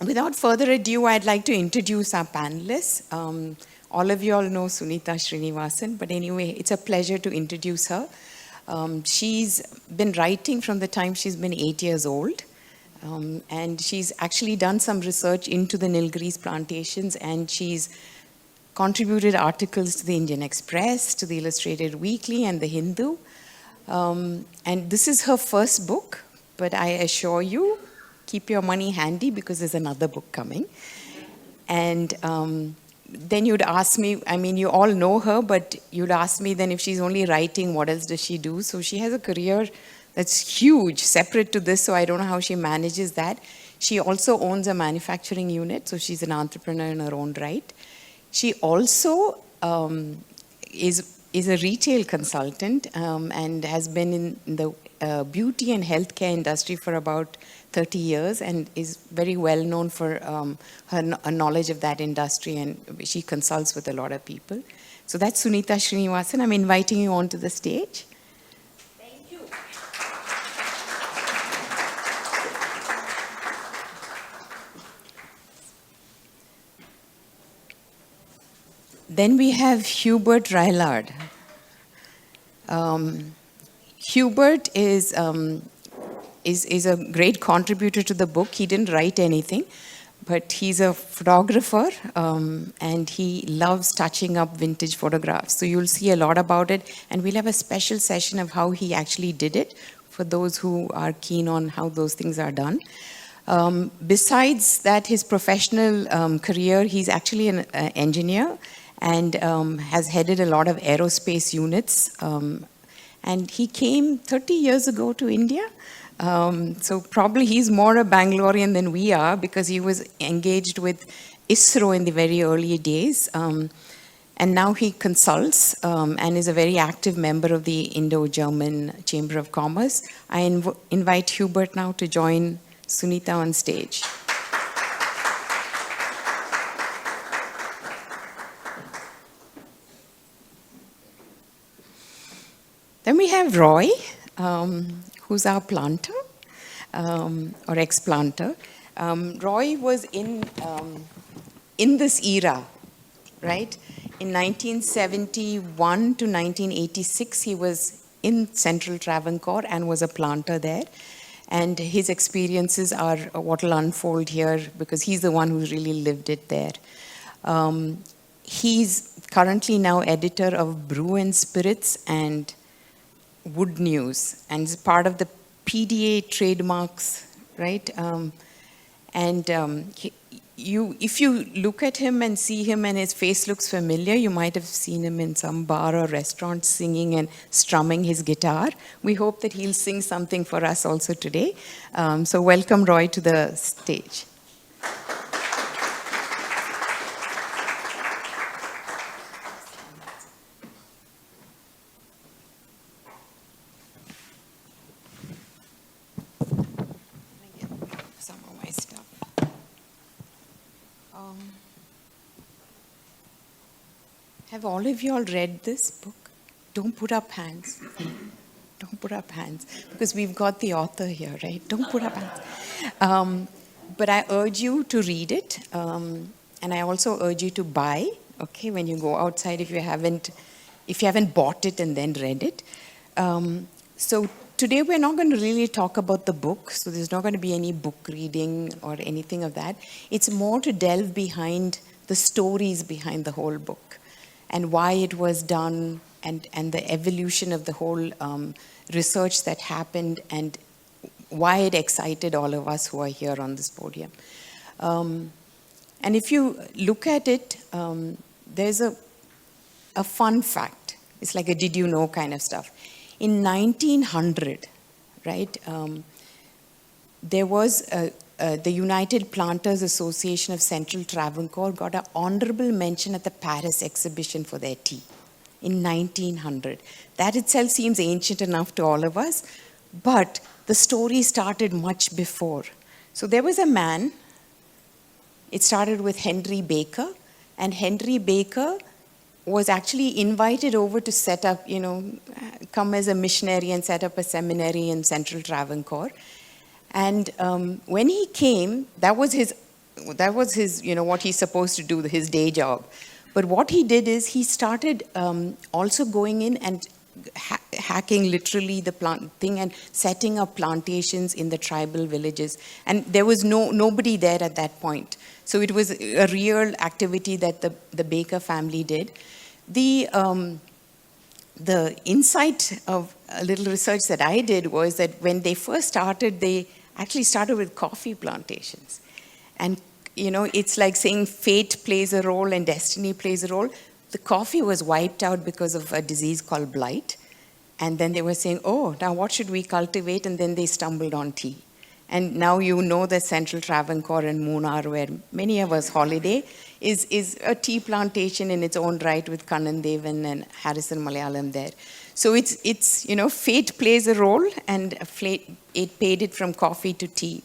Without further ado, I'd like to introduce our panelists. All of you all know Sunitha Srinivasan, but anyway, it's a pleasure to introduce her. She's been writing from the time she's been 8 years old, and she's actually done some research into the Nilgiris plantations, and she's contributed articles to the Indian Express, to the Illustrated Weekly, and the Hindu. And this is her first book, but I assure you, keep your money handy because there's another book coming. And then you'd ask me, I mean, you all know her, but you'd ask me then if she's only writing, what else does she do? So she has a career that's huge, separate to this, so I don't know how she manages that. She also owns a manufacturing unit, so she's an entrepreneur in her own right. She also is a retail consultant and has been in the beauty and healthcare industry for about 30 years and is very well known for her knowledge of that industry, and she consults with a lot of people. So that's Sunitha Srinivasan. I'm inviting you onto the stage. Thank you. Then we have Hubert Rylard. Hubert is a great contributor to the book. He didn't write anything, but he's a photographer and he loves touching up vintage photographs. So you'll see a lot about it, and we'll have a special session of how he actually did it for those who are keen on how those things are done. Besides that, his professional career, he's actually an engineer and has headed a lot of aerospace units. And he came 30 years ago to India. So probably he's more a Bangalorean than we are because he was engaged with ISRO in the very early days. And now he consults and is a very active member of the Indo-German Chamber of Commerce. I invite Hubert now to join Sunitha on stage. Then we have Roy, who's our planter, or ex-planter. Roy was in this era, right? In 1971 to 1986, he was in Central Travancore and was a planter there. And his experiences are what will unfold here because he's the one who's really lived it there. He's currently now editor of Brew and Spirits and Wood News, and is part of the PDA trademarks, right? If you look at him and see him and his face looks familiar, you might have seen him in some bar or restaurant singing and strumming his guitar. We hope that he'll sing something for us also today. So welcome Roy to the stage. Have all of you all read this book? Don't put up hands. Don't put up hands, because we've got the author here, right? Don't put up hands. But I urge you to read it, and I also urge you to buy, okay, when you go outside if you haven't bought it and then read it. So today we're not going to really talk about the book, so there's not going to be any book reading or anything of that. It's more to delve behind the stories behind the whole book and why it was done, and the evolution of the whole research that happened, and why it excited all of us who are here on this podium. And if you look at it, there's a fun fact. It's like a did you know kind of stuff. In 1900, right, there was the United Planters Association of Central Travancore got an honorable mention at the Paris exhibition for their tea in 1900. That itself seems ancient enough to all of us, but the story started much before. So there was a man, it started with Henry Baker, and Henry Baker was actually invited over to set up, come as a missionary and set up a seminary in Central Travancore. And when he came, that was his, what he's supposed to do, his day job. But what he did is he started also going in and hacking literally the plant thing and setting up plantations in the tribal villages. And there was nobody there at that point. So it was a real activity that the Baker family did. The insight of a little research that I did was that when they first started, they actually started with coffee plantations. And, it's like saying fate plays a role and destiny plays a role. The coffee was wiped out because of a disease called blight. And then they were saying, oh, now what should we cultivate? And then they stumbled on tea. And now the Central Travancore and Munnar, where many of us holiday, is a tea plantation in its own right with Kannan Devan and Harrison Malayalam there. So it's fate plays a role, and it paid it from coffee to tea.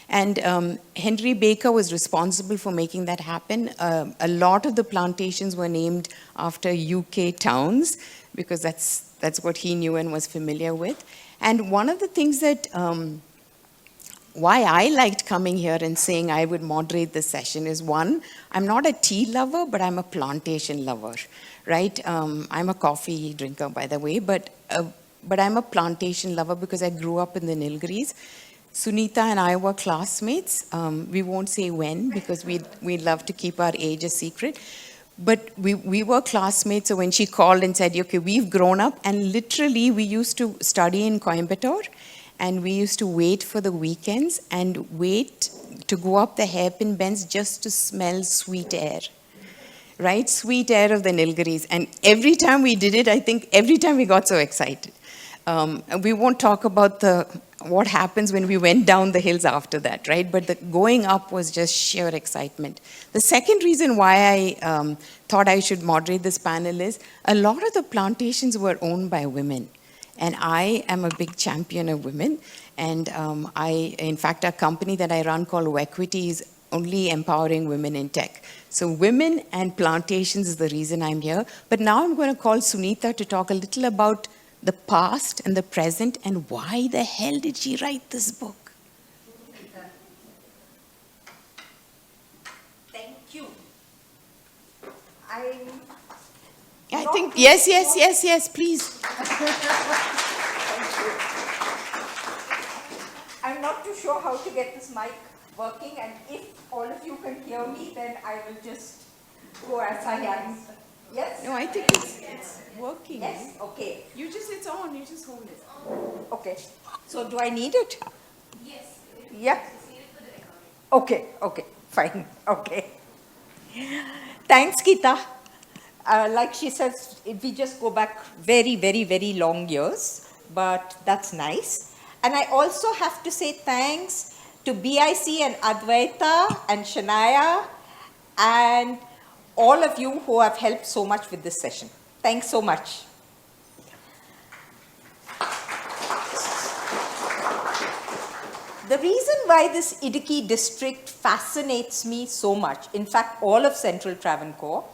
And Henry Baker was responsible for making that happen. A lot of the plantations were named after UK towns, because that's what he knew and was familiar with. And one of the things that why I liked coming here and saying I would moderate this session is, one, I'm not a tea lover, but I'm a plantation lover, right? I'm a coffee drinker, by the way, but I'm a plantation lover because I grew up in the Nilgiris. Sunitha and I were classmates. We won't say when, because we'd love to keep our age a secret. But we were classmates, so when she called and said, okay, we've grown up, and literally we used to study in Coimbatore, and we used to wait for the weekends and wait to go up the hairpin bends just to smell sweet air, right? Sweet air of the Nilgiris. And every time we did it, I think every time we got so excited. We won't talk about what happens when we went down the hills after that, right? But the going up was just sheer excitement. The second reason why I thought I should moderate this panel is a lot of the plantations were owned by women. And I am a big champion of women. And in fact, a company that I run called Equity is only empowering women in tech. So women and plantations is the reason I'm here. But now I'm going to call Sunitha to talk a little about the past and the present, and why the hell did she write this book? Thank you. I think, yes, please. I'm not too sure how to get this mic working, and if all of you can hear me, then I will just go as I am. Yes? No, I think it's working. Yes? Okay. It's on, you just hold it. Okay. So do I need it? Yes. Yeah. Okay, fine, okay. Thanks, Geeta. Like she says, we just go back very, very, very long years, but that's nice. And I also have to say thanks to BIC and Advaita and Shania and all of you who have helped so much with this session. Thanks so much. The reason why this Idukki district fascinates me so much, in fact, all of Central Travancore,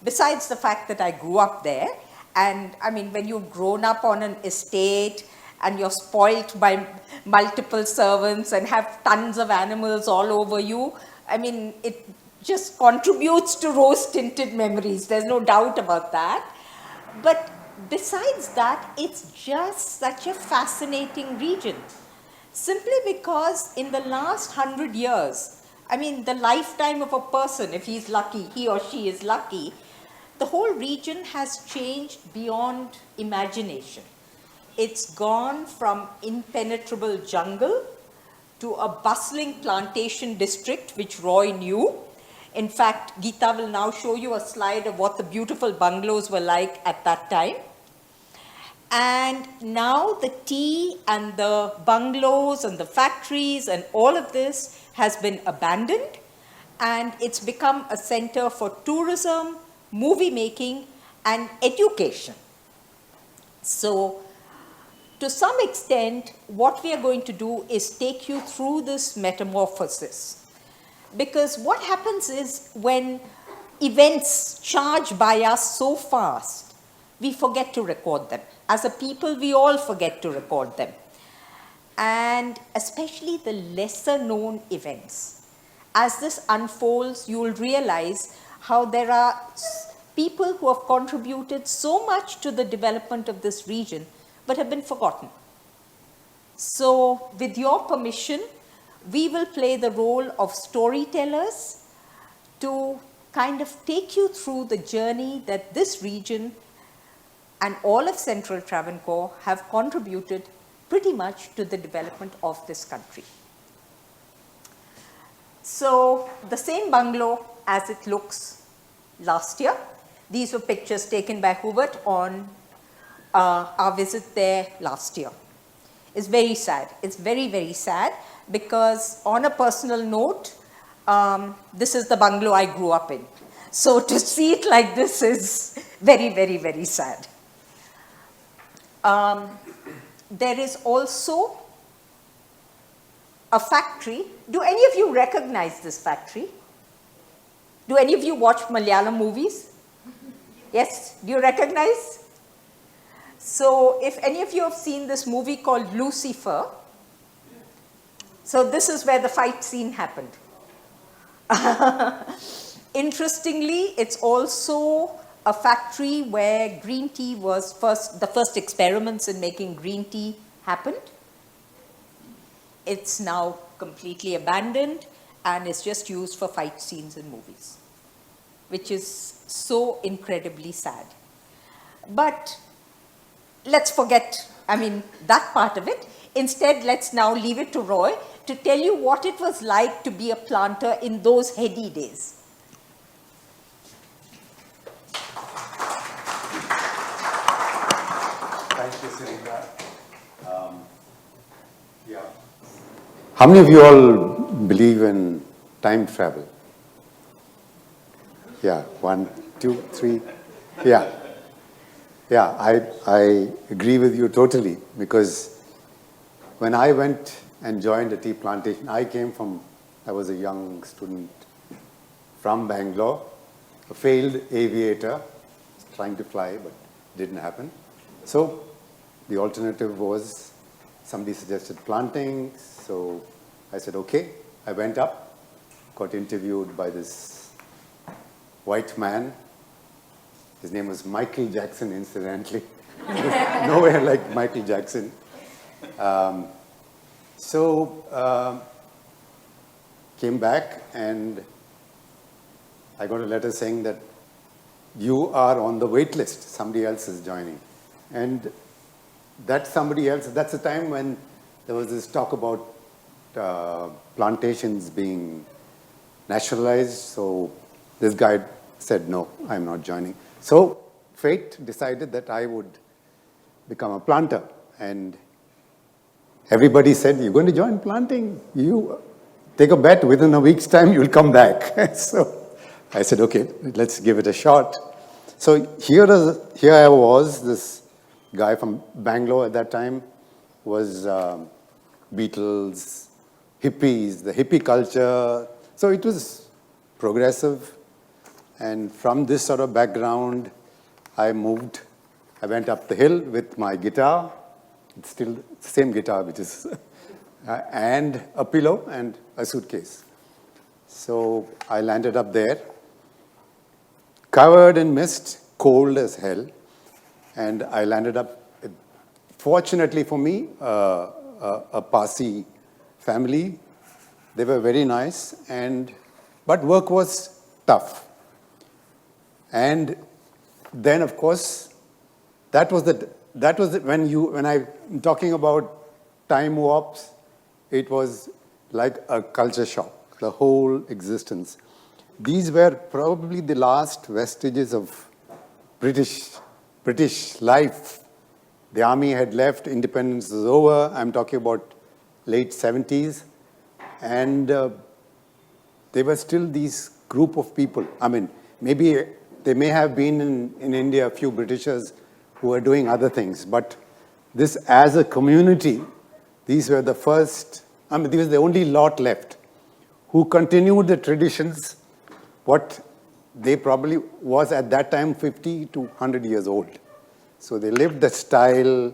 besides the fact that I grew up there, and I mean, when you've grown up on an estate and you're spoilt by multiple servants and have tons of animals all over you, I mean, it just contributes to rose-tinted memories. There's no doubt about that. But besides that, it's just such a fascinating region. Simply because in the last 100 years, I mean, the lifetime of a person, if he's lucky, he or she is lucky, the whole region has changed beyond imagination. It's gone from impenetrable jungle to a bustling plantation district, which Roy knew. In fact, Geeta will now show you a slide of what the beautiful bungalows were like at that time. And now the tea and the bungalows and the factories and all of this has been abandoned, and it's become a center for tourism, movie making, and education. So, to some extent, what we are going to do is take you through this metamorphosis. Because what happens is when events charge by us so fast, we forget to record them. As a people, we all forget to record them. and especially the lesser known events. As this unfolds, you will realize how there are people who have contributed so much to the development of this region but have been forgotten. So, with your permission, we will play the role of storytellers to kind of take you through the journey that this region and all of Central Travancore have contributed pretty much to the development of this country. So, the same bungalow as it looks last year. These were pictures taken by Hubert on our visit there last year. It's very sad. It's very, very sad because, on a personal note, this is the bungalow I grew up in. So, to see it like this is very, very, very sad. There is also a factory. Do any of you recognize this factory? Do any of you watch Malayalam movies? Yes? Do you recognize? So, if any of you have seen this movie called Lucifer, so this is where the fight scene happened. Interestingly, it's also a factory where green tea was the first experiments in making green tea happened. It's now completely abandoned and is just used for fight scenes in movies, which is so incredibly sad. But let's forget, that part of it. Instead, let's now leave it to Roy to tell you what it was like to be a planter in those heady days. Thank you, Sunitha. Yeah. How many of you all believe in time travel? Yeah, 1, 2, 3. Yeah. Yeah, I agree with you totally, because when I went and joined a tea plantation, I was a young student from Bangalore, a failed aviator, trying to fly, but didn't happen. So the alternative was, somebody suggested planting, so I said, okay. I went up, got interviewed by this white man. His name was Michael Jackson, incidentally. Nowhere like Michael Jackson. Came back and I got a letter saying that you are on the wait list. Somebody else is joining. And that somebody else, that's the time when there was this talk about plantations being nationalized. So this guy said, no, I'm not joining. So fate decided that I would become a planter. And everybody said, you're going to join planting? You take a bet, within a week's time, you'll come back. So I said, okay, let's give it a shot. So here I was, this guy from Bangalore at that time was Beatles, hippies, the hippie culture. So it was progressive. And from this sort of background, I went up the hill with my guitar. It's still the same guitar, which is, and a pillow and a suitcase. So I landed up there, covered in mist, cold as hell. And I landed up, fortunately for me, a Parsi family. They were very nice, but work was tough. And then, of course, when I'm talking about time warps, it was like a culture shock, the whole existence. These were probably the last vestiges of British life. The army had left, independence was over. I'm talking about late 70s. And there were still these group of people. Maybe there may have been in India a few Britishers who were doing other things. But this, as a community, these were the first, these were the only lot left who continued the traditions, what they probably was at that time 50 to 100 years old. So they lived the style,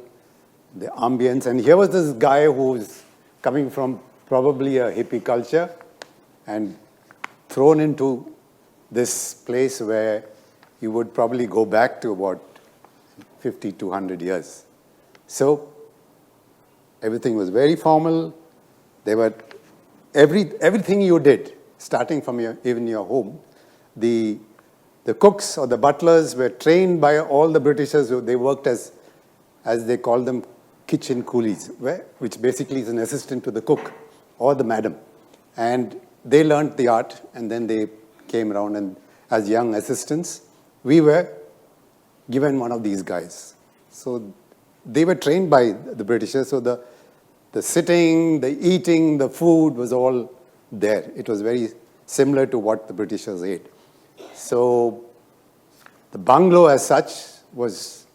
the ambience. And here was this guy who's coming from probably a hippie culture and thrown into this place where you would probably go back to about 50 to 100 years. So everything was very formal. They were everything you did, starting from even your home. The cooks or the butlers were trained by all the Britishers. They worked as they call them, kitchen coolies, which basically is an assistant to the cook or the madam. And they learned the art, and then they came around, and as young assistants, we were given one of these guys. So they were trained by the Britishers, so the sitting, the eating, the food was all there. It was very similar to what the Britishers ate. So the bungalow as such was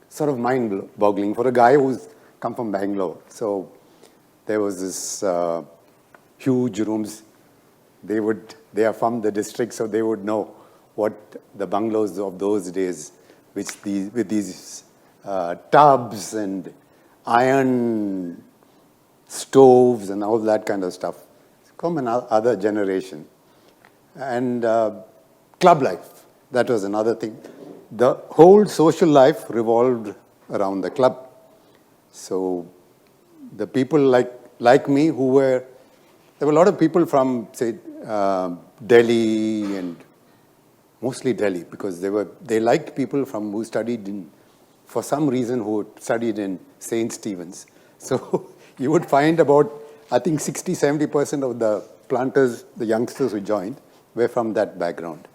sort of mind-boggling for a guy who's come from Bangalore. So there was this huge rooms. They are from the district, so they would know what the bungalows of those days, with these tubs and iron stoves and all that kind of stuff. From another generation. And club life, that was another thing. The whole social life revolved around the club. So the people like me there were a lot of people from, say, Delhi, and mostly Delhi, because they liked people who studied for some reason, who studied in St. Stephen's. So you would find about, I think, 60-70% of the planters, the youngsters who joined, were from that background.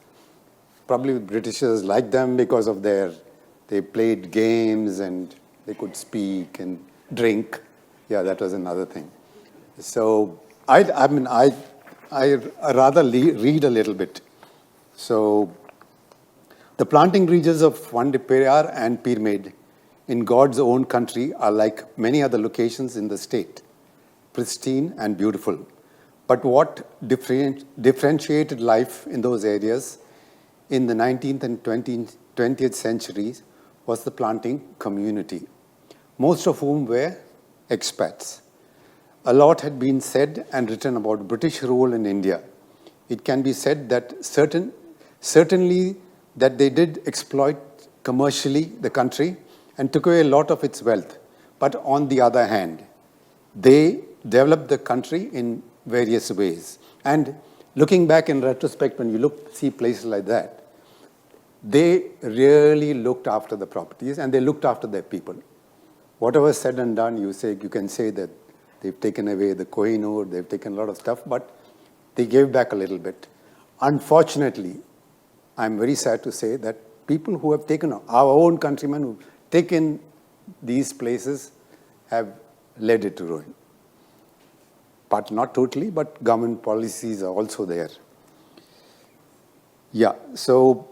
Probably Britishers liked them because of they played games and they could speak and drink. Yeah, that was another thing. So I rather read a little bit. So the planting regions of Vandipperiyar and Pyramid in God's own country are like many other locations in the state, pristine and beautiful. But what differentiated life in those areas in the 19th and 20th centuries was the planting community, most of whom were expats. A lot had been said and written about British rule in India. It can be said that certainly that they did exploit commercially the country and took away a lot of its wealth. But on the other hand, they developed the country in various ways. And looking back in retrospect, when you see places like that, they really looked after the properties and they looked after their people. Whatever said and done, you can say that they've taken away the Kohinoor, they've taken a lot of stuff, but they gave back a little bit. Unfortunately, I'm very sad to say that people who have taken, our own countrymen who've taken these places, have led it to ruin. But not totally, but government policies are also there. Yeah, so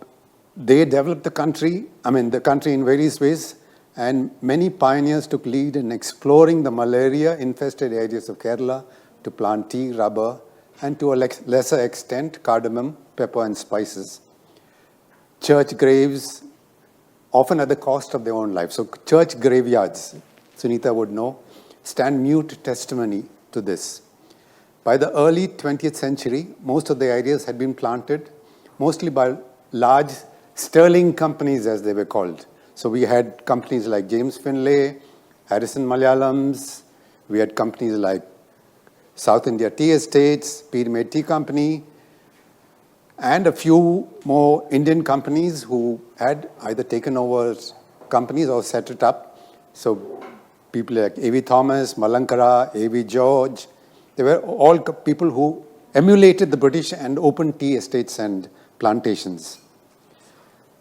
they developed the country in various ways, and many pioneers took lead in exploring the malaria-infested areas of Kerala to plant tea, rubber, and to a lesser extent, cardamom, pepper, and spices. Church graves, often at the cost of their own life. So church graveyards, Sunitha would know, stand mute testimony to this. By the early 20th century, most of the areas had been planted, mostly by large sterling companies, as they were called. So we had companies like James Finlay, Harrison Malayalams, we had companies like South India Tea Estates, Pyramid Tea Company, and a few more Indian companies who had either taken over companies or set it up. So people like A.V. Thomas, Malankara, A.V. George, they were all people who emulated the British and opened tea estates and plantations.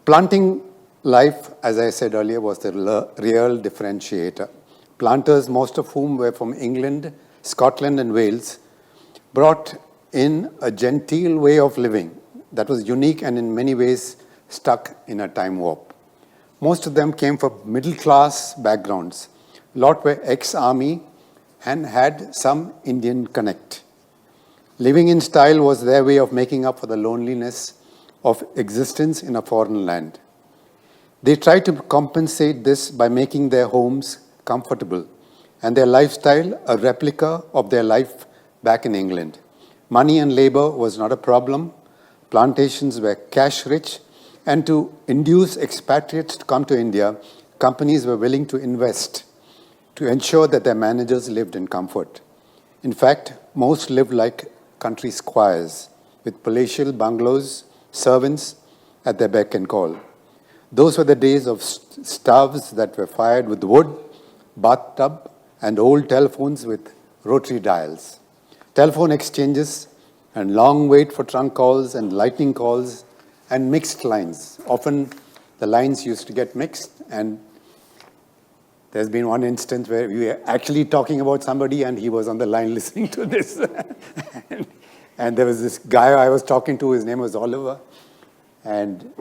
Planting life, as I said earlier, was the real differentiator. Planters, most of whom were from England, Scotland, and Wales, brought in a genteel way of living that was unique and in many ways stuck in a time warp. Most of them came from middle-class backgrounds. A lot were ex-army and had some Indian connect. Living in style was their way of making up for the loneliness of existence in a foreign land. They try to compensate this by making their homes comfortable and their lifestyle a replica of their life back in England. Money and labor was not a problem. Plantations were cash rich, and to induce expatriates to come to India, companies were willing to invest to ensure that their managers lived in comfort. In fact, most lived like country squires, with palatial bungalows, servants at their beck and call. Those were the days of stoves that were fired with wood, bathtub, and old telephones with rotary dials. Telephone exchanges and long wait for trunk calls and lightning calls and mixed lines. Often the lines used to get mixed, and there's been one instance where we were actually talking about somebody and he was on the line listening to this. and there was this guy I was talking to, his name was Oliver, and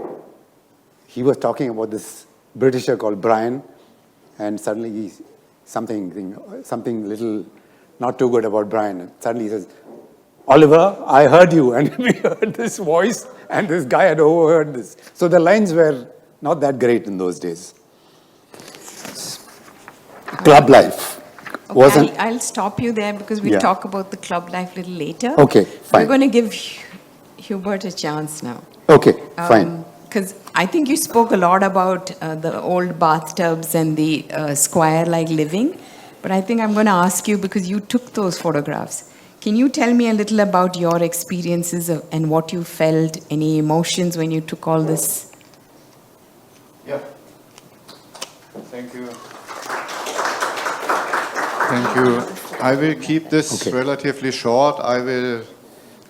he was talking about this Britisher called Brian, and suddenly something little not too good about Brian. And suddenly he says, Oliver, I heard you. And we heard this voice, and this guy had overheard this. So the lines were not that great in those days. Club life wasn't... Okay, I'll stop you there because we'll talk about the club life a little later. Okay, fine. We're going to give Hubert a chance now. Okay, fine. Because I think you spoke a lot about the old bathtubs and the squire-like living, but I think I'm going to ask you, because you took those photographs, can you tell me a little about your experiences and what you felt, any emotions when you took all this? Yeah. Thank you. Thank you. I will keep this relatively short. I will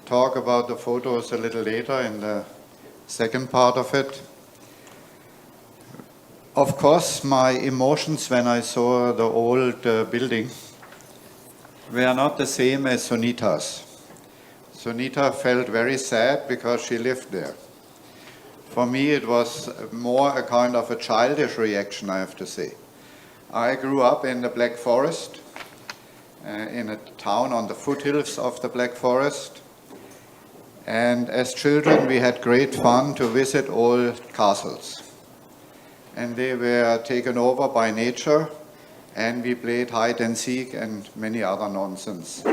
talk about the photos a little later in the second part of it. Of course, my emotions when I saw the old building were not the same as Sunitha's. Sunitha felt very sad because she lived there. For me, it was more a kind of a childish reaction, I have to say. I grew up in the Black Forest, in a town on the foothills of the Black Forest. And as children, we had great fun to visit old castles. And they were taken over by nature, and we played hide and seek and many other nonsense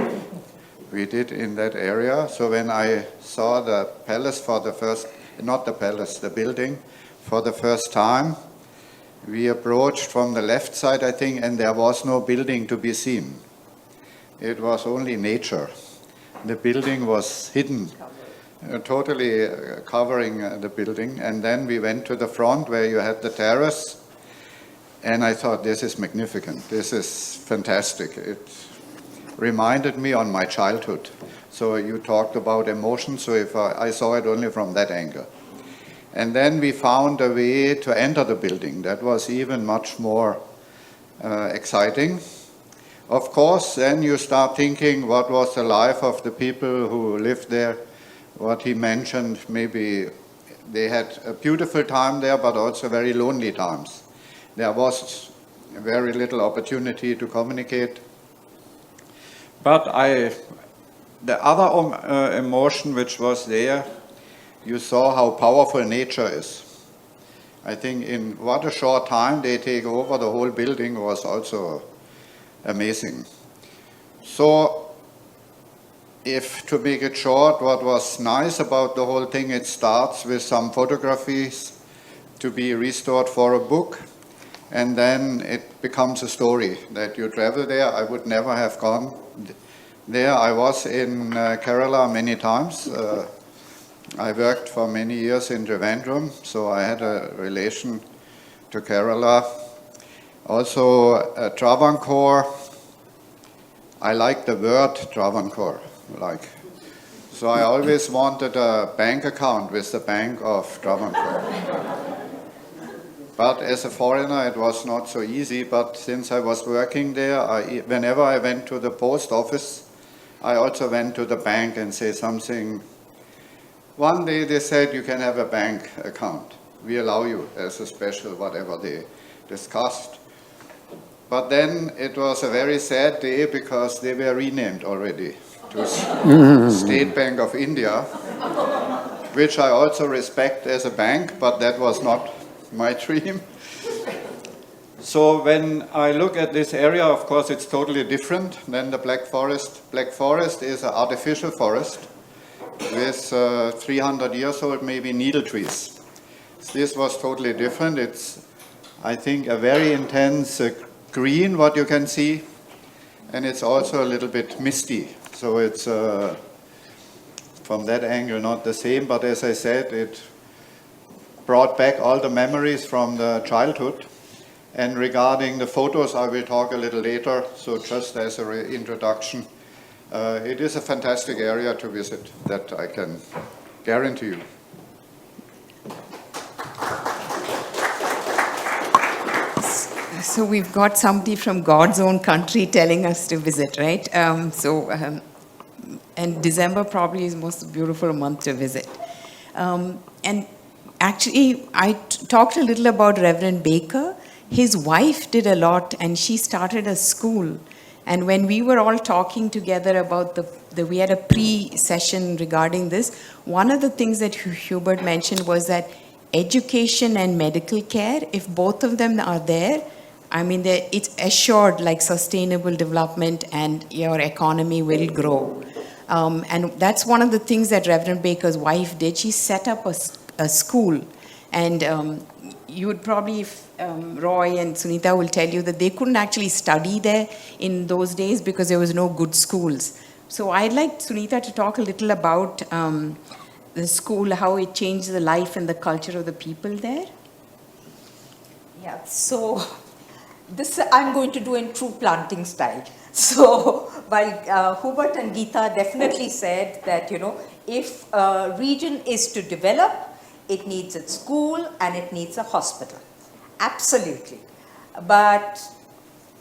we did in that area. So when I saw the palace for the first, not the palace, the building, for the first time, we approached from the left side, I think, and there was no building to be seen. It was only nature. The building was hidden, totally covering the building. And then we went to the front where you had the terrace, and I thought, this is magnificent. This is fantastic. It reminded me on my childhood. So you talked about emotion, so if I saw it only from that angle. And then we found a way to enter the building. That was even much more exciting. Of course, then you start thinking what was the life of the people who lived there. What he mentioned, maybe they had a beautiful time there, but also very lonely times. There was very little opportunity to communicate. But the other emotion which was there, you saw how powerful nature is. I think in what a short time they take over the whole building was also amazing. So, if to make it short, what was nice about the whole thing, it starts with some photographies to be restored for a book, and then it becomes a story that you travel there. I would never have gone there. I was in Kerala many times. I worked for many years in Travancore, so I had a relation to Kerala. Also, Travancore, I like the word Travancore. So I always wanted a bank account with the Bank of Travancore. But as a foreigner, it was not so easy. But since I was working there, whenever I went to the post office, I also went to the bank and say something. One day they said, you can have a bank account. We allow you as a special, whatever they discussed. But then it was a very sad day because they were renamed already to State Bank of India, which I also respect as a bank, but that was not my dream. So when I look at this area, of course, it's totally different than the Black Forest. Black Forest is an artificial forest with 300 years old, maybe needle trees. This was totally different. It's, I think, a very intense green, what you can see, and it's also a little bit misty. So it's, from that angle, not the same, but as I said, it brought back all the memories from the childhood. And regarding the photos, I will talk a little later, so just as an introduction, it is a fantastic area to visit, that I can guarantee you. So we've got somebody from God's own country telling us to visit, right? And December probably is the most beautiful month to visit. And actually, I talked a little about Reverend Baker. His wife did a lot, and she started a school. And when we were all talking together about we had a pre-session regarding this, one of the things that Hubert mentioned was that education and medical care, if both of them are there, I mean, it's assured like sustainable development and your economy will grow. And that's one of the things that Reverend Baker's wife did. She set up a school. And you would probably, if Roy and Sunitha will tell you that they couldn't actually study there in those days because there was no good schools. So I'd like Sunitha to talk a little about the school, how it changed the life and the culture of the people there. Yeah, so this I'm going to do in true planting style. So while Hubert and Geeta definitely said that, you know, if a region is to develop, it needs its school and it needs a hospital. Absolutely. But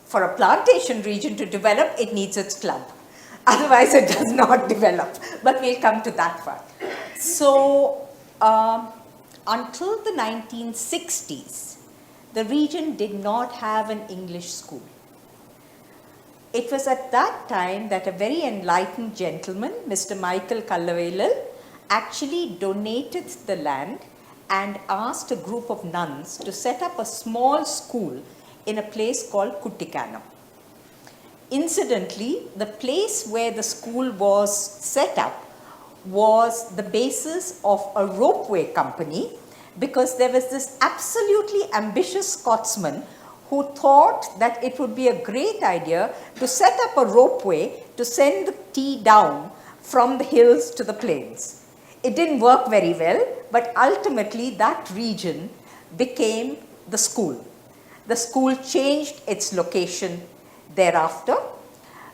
for a plantation region to develop, it needs its club. Otherwise, it does not develop. But we'll come to that part. So until the 1960s, the region did not have an English school. It was at that time that a very enlightened gentleman, Mr. Michael Kallavelal, actually donated the land and asked a group of nuns to set up a small school in a place called Kuttikanam. Incidentally, the place where the school was set up was the basis of a ropeway company, because there was this absolutely ambitious Scotsman who thought that it would be a great idea to set up a ropeway to send the tea down from the hills to the plains. It didn't work very well, but ultimately that region became the school. The school changed its location thereafter.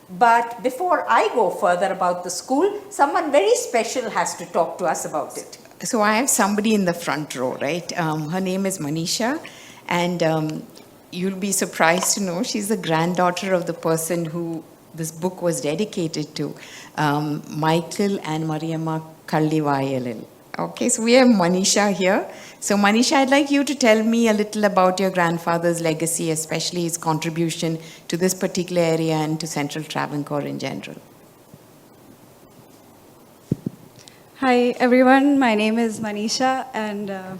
But before I go further about the school, someone very special has to talk to us about it. So I have somebody in the front row, right? Her name is Manisha, and you'll be surprised to know she's the granddaughter of the person who this book was dedicated to, Michael and Mariamma Kallivayalil. Okay, so we have Manisha here. So Manisha, I'd like you to tell me a little about your grandfather's legacy, especially his contribution to this particular area and to Central Travancore in general. Hi everyone, my name is Manisha, and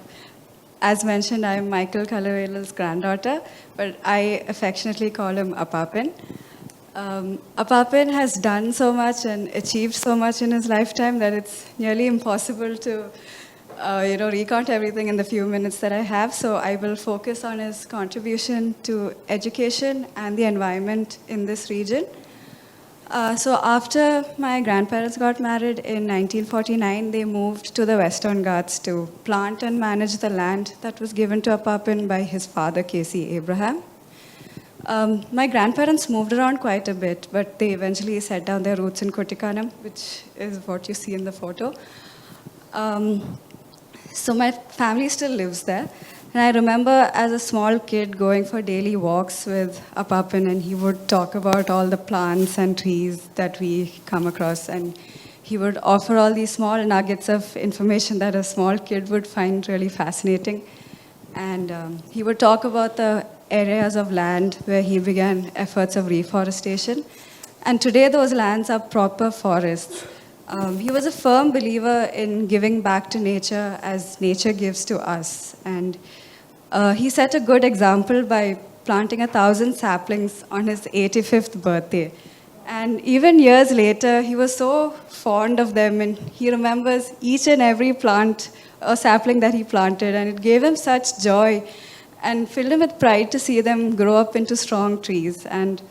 as mentioned, I'm Michael Kallavalal's granddaughter, but I affectionately call him Apapin. Apapin has done so much and achieved so much in his lifetime that it's nearly impossible to recount everything in the few minutes that I have. So I will focus on his contribution to education and the environment in this region. So after my grandparents got married in 1949, they moved to the Western Ghats to plant and manage the land that was given to Apapin by his father, K.C. Abraham. My grandparents moved around quite a bit, but they eventually set down their roots in Kuttikanam, which is what you see in the photo. So my family still lives there. And I remember as a small kid going for daily walks with Apapin, and he would talk about all the plants and trees that we come across. And he would offer all these small nuggets of information that a small kid would find really fascinating. And he would talk about the areas of land where he began efforts of reforestation. And today those lands are proper forests. He was a firm believer in giving back to nature as nature gives to us. And He set a good example by planting 1,000 saplings on his 85th birthday. And even years later, he was so fond of them, and he remembers each and every plant or sapling that he planted, and it gave him such joy and filled him with pride to see them grow up into strong trees. And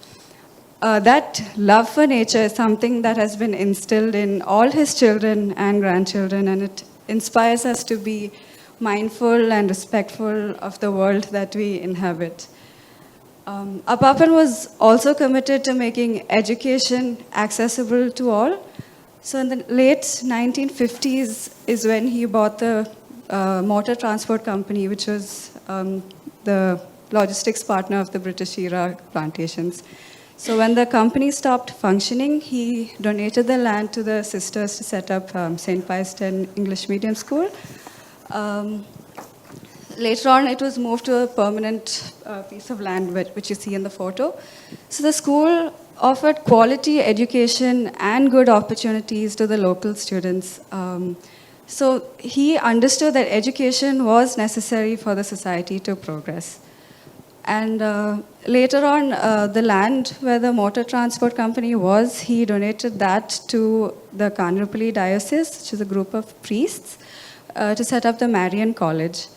that love for nature is something that has been instilled in all his children and grandchildren, and it inspires us to be mindful and respectful of the world that we inhabit. Apapan was also committed to making education accessible to all. So in the late 1950s is when he bought the motor transport company, which was the logistics partner of the British era plantations. So when the company stopped functioning, he donated the land to the sisters to set up St. Pius X English Medium School. Later on, it was moved to a permanent piece of land, which you see in the photo. So the school offered quality education and good opportunities to the local students. So he understood that education was necessary for the society to progress. And later on, the land where the motor transport company was, he donated that to the Kanarupalli diocese, which is a group of priests, to set up the Marian College.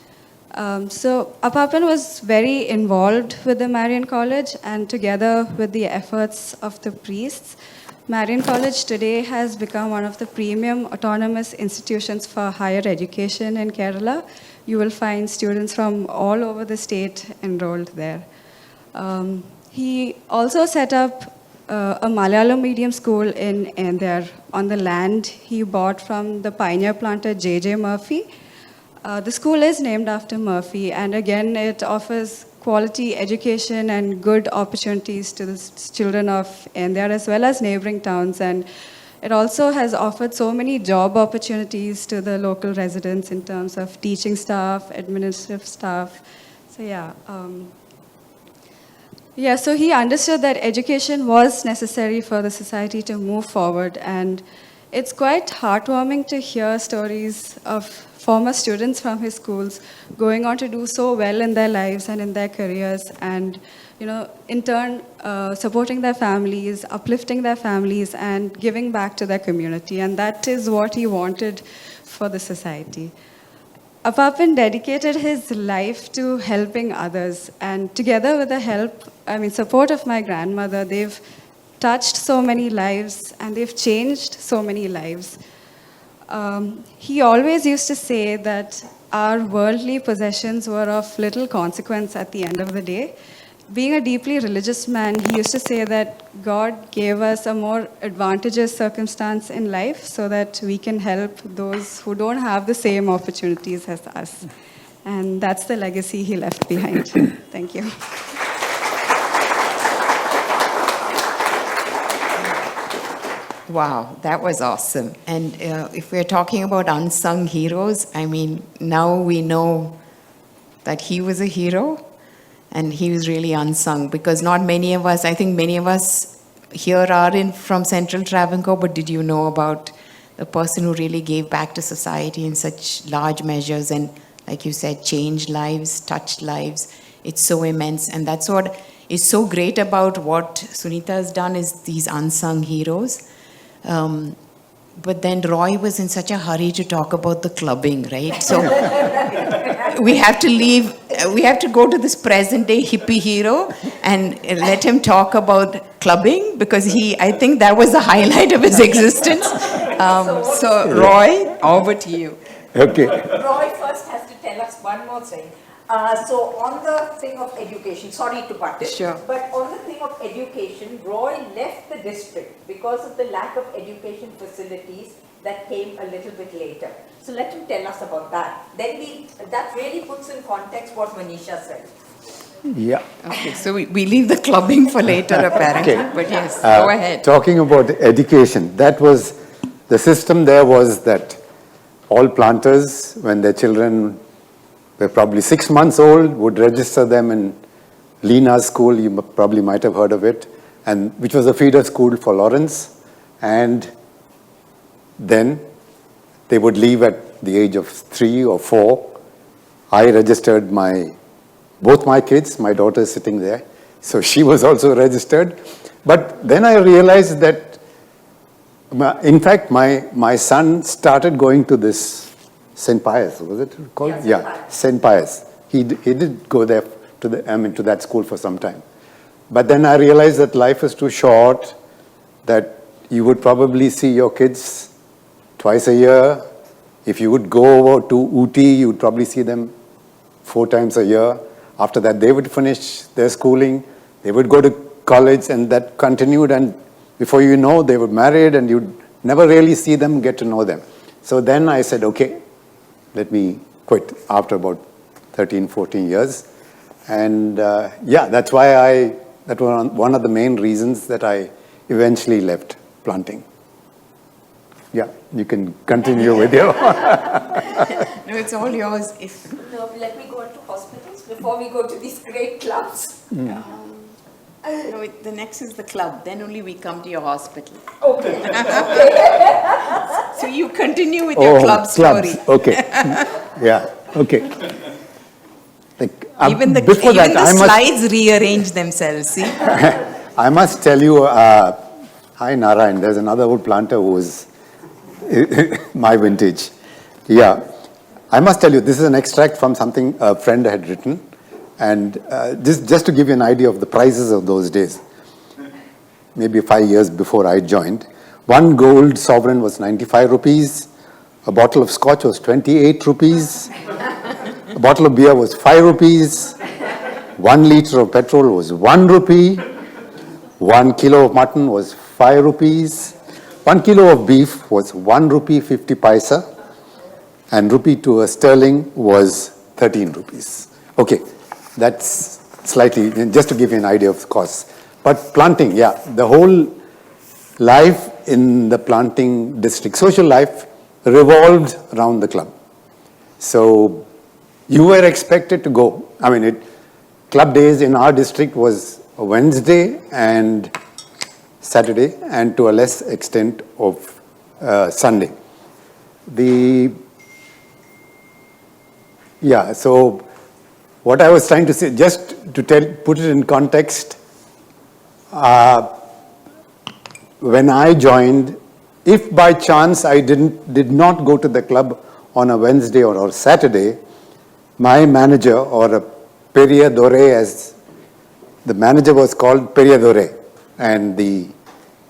So Apapan was very involved with the Marian College, and together with the efforts of the priests, Marian College today has become one of the premium autonomous institutions for higher education in Kerala. You will find students from all over the state enrolled there. He also set up a Malayalam medium school in Endar on the land he bought from the pioneer planter J.J. Murphy. The school is named after Murphy, and again, it offers quality education and good opportunities to the children of Endar as well as neighboring towns. And it also has offered so many job opportunities to the local residents in terms of teaching staff, administrative staff. So so he understood that education was necessary for the society to move forward. And it's quite heartwarming to hear stories of former students from his schools going on to do so well in their lives and in their careers, and in turn supporting their families, uplifting their families, and giving back to their community. And that is what he wanted for the society. Apapan dedicated his life to helping others, and together with the support of my grandmother, they've touched so many lives and they've changed so many lives. He always used to say that our worldly possessions were of little consequence at the end of the day. Being a deeply religious man, he used to say that God gave us a more advantageous circumstance in life so that we can help those who don't have the same opportunities as us. And that's the legacy he left behind. Thank you. Wow, that was awesome. And if we're talking about unsung heroes, now we know that he was a hero and he was really unsung, because not many of us, I think many of us here are from Central Travancore, but did you know about the person who really gave back to society in such large measures and, like you said, changed lives, touched lives? It's so immense. And that's what is so great about what Sunitha has done, is these unsung heroes. But then Roy was in such a hurry to talk about the clubbing, right? So we have to go to this present day hippie hero and let him talk about clubbing, because I think that was the highlight of his existence. So Roy, over to you. Okay. Roy first has to tell us one more thing. So on the thing of education, sorry to butt in, Sure. but on the thing of education, Roy left the district because of the lack of education facilities that came a little bit later. So let him tell us about that. Then that really puts in context what Manisha said. Yeah. Okay, so we leave the clubbing for later, apparently. Okay. But yes, go ahead. Talking about education, that was, the system there was that all planters, when their children were probably 6 months old, would register them in Leena's school, you probably might have heard of it, and which was a feeder school for Lawrence. And then they would leave at the age of 3 or 4. I registered my both my kids. My daughter is sitting there. So she was also registered. But then I realized that, in fact, my son started going to this St. Pius, was it called? Yeah, St. Pius. He did go there to that school for some time. But then I realized that life is too short, that you would probably see your kids twice a year. If you would go over to Ooty, you would probably see them 4 times a year. After that, they would finish their schooling. They would go to college, and that continued. And before you know, they were married, and you'd never really see them, get to know them. So then I said, okay, let me quit after about 13, 14 years. And yeah, that's why that was one of the main reasons that I eventually left planting. Yeah, you can continue with your... No, it's all yours. No, let me go into hospitals before we go to these great clubs. No, the next is the club. Then only we come to your hospital. Okay. So you continue with your club clubs. story. Okay. Yeah, okay. Like, Even the before that, slides rearrange themselves, see? I must tell you, hi Narayan, there's another old planter who is my vintage. Yeah, I must tell you, this is an extract from something a friend had written. And just to give you an idea of the prices of those days, maybe 5 years before I joined, one gold sovereign was 95 rupees, a bottle of scotch was 28 rupees, a bottle of beer was 5 rupees, 1 liter of petrol was 1 rupee, 1 kilo of mutton was 5 rupees, 1 kilo of beef was 1 rupee 50 paisa, and rupee to a sterling was 13 rupees. Okay, that's slightly, just to give you an idea of the costs. But planting, yeah, the whole life in the planting district, social life revolved around the club. So you were expected to go. I mean, club days in our district was a Wednesday and Saturday, and to a less extent of Sunday. Yeah, so what I was trying to say, just to put it in context, when I joined, if by chance I did not go to the club on a Wednesday or Saturday, my manager, or a Periyadore, as the manager was called Periyadore, and the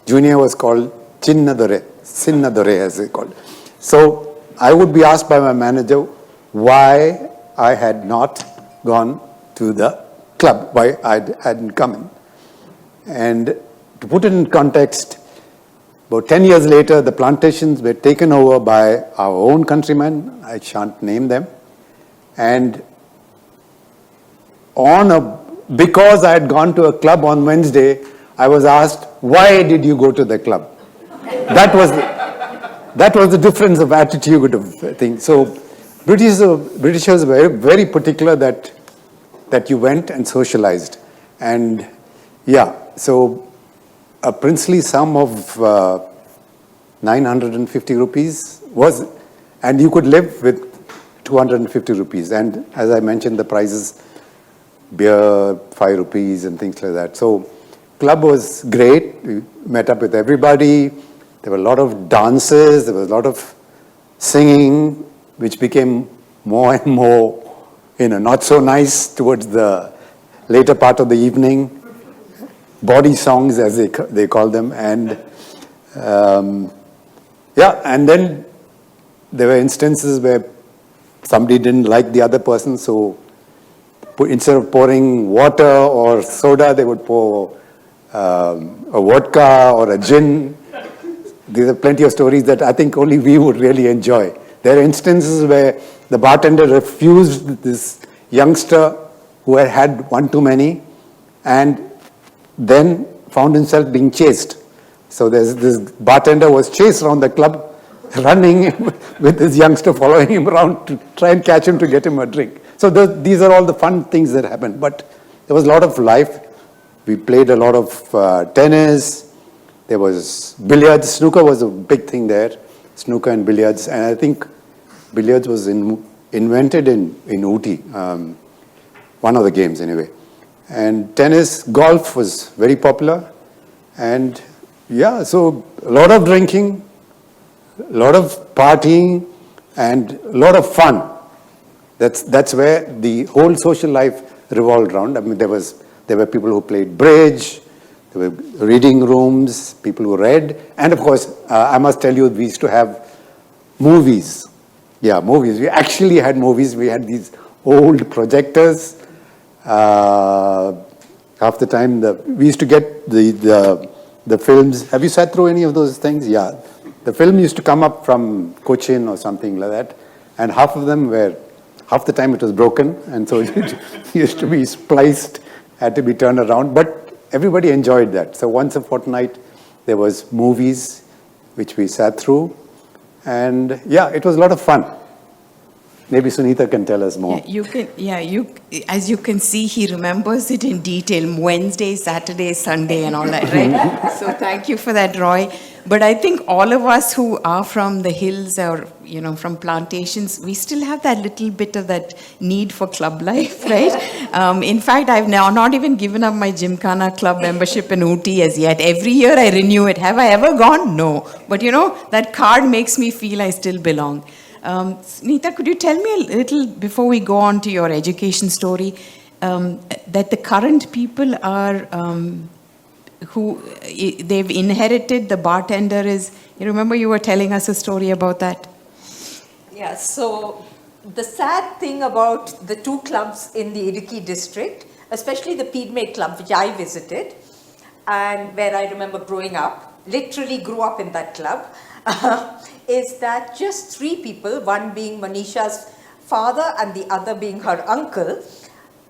junior was called Sinnadore as they called. So I would be asked by my manager why I had not gone to the club, why I hadn't come in. And to put it in context, about 10 years later, the plantations were taken over by our own countrymen, I shan't name them, and because I had gone to a club on Wednesday, I was asked, why did you go to the club? That was the difference of attitude of things. So Britishers were very particular that you went and socialized. And yeah, so a princely sum of 950 rupees was, and you could live with 250 rupees. And as I mentioned, the prices, beer, 5 rupees and things like that. So club was great. We met up with everybody. There were a lot of dances. There was a lot of singing, which became more and more, not so nice towards the later part of the evening. Body songs, as they call them. And yeah, and then there were instances where somebody didn't like the other person, so instead of pouring water or soda, they would pour a vodka or a gin. There are plenty of stories that I think only we would really enjoy. There are instances where the bartender refused this youngster who had had one too many and then found himself being chased. So this bartender was chased around the club, running with this youngster following him around to try and catch him to get him a drink. So these are all the fun things that happened. But there was a lot of life. We played a lot of tennis. There was billiards. Snooker was a big thing there. Snooker and billiards. And I think billiards was invented in Ooty. one of the games anyway. And tennis, golf was very popular. And yeah, so a lot of drinking, a lot of partying, and a lot of fun. That's where the whole social life revolved around. I mean, there were people who played bridge, there were reading rooms, people who read, and of course, I must tell you, we used to have movies. Yeah, movies. We actually had movies. We had these old projectors. Half the time, we used to get the films. Have you sat through any of those things? Yeah. The film used to come up from Cochin or something like that, and half the time it was broken, and so it used to be spliced, had to be turned around, but everybody enjoyed that. So once a fortnight, there was movies, which we sat through, and yeah, it was a lot of fun. Maybe Sunitha can tell us more. As you can see, he remembers it in detail, Wednesday, Saturday, Sunday, and all that, right? So thank you for that, Roy. But I think all of us who are from the hills or, from plantations, we still have that little bit of that need for club life, right? In fact, I've now not even given up my Gymkhana club membership in Ooty as yet. Every year I renew it. Have I ever gone? No. But that card makes me feel I still belong. Sunitha, could you tell me a little, before we go on to your education story, that the current people are, who they've inherited, the bartender is, you remember you were telling us a story about that? Yeah, so the sad thing about the two clubs in the Idukki district, especially the Peedmate club, which I visited, and where I remember growing up, literally grew up in that club, is that just three people, one being Manisha's father and the other being her uncle,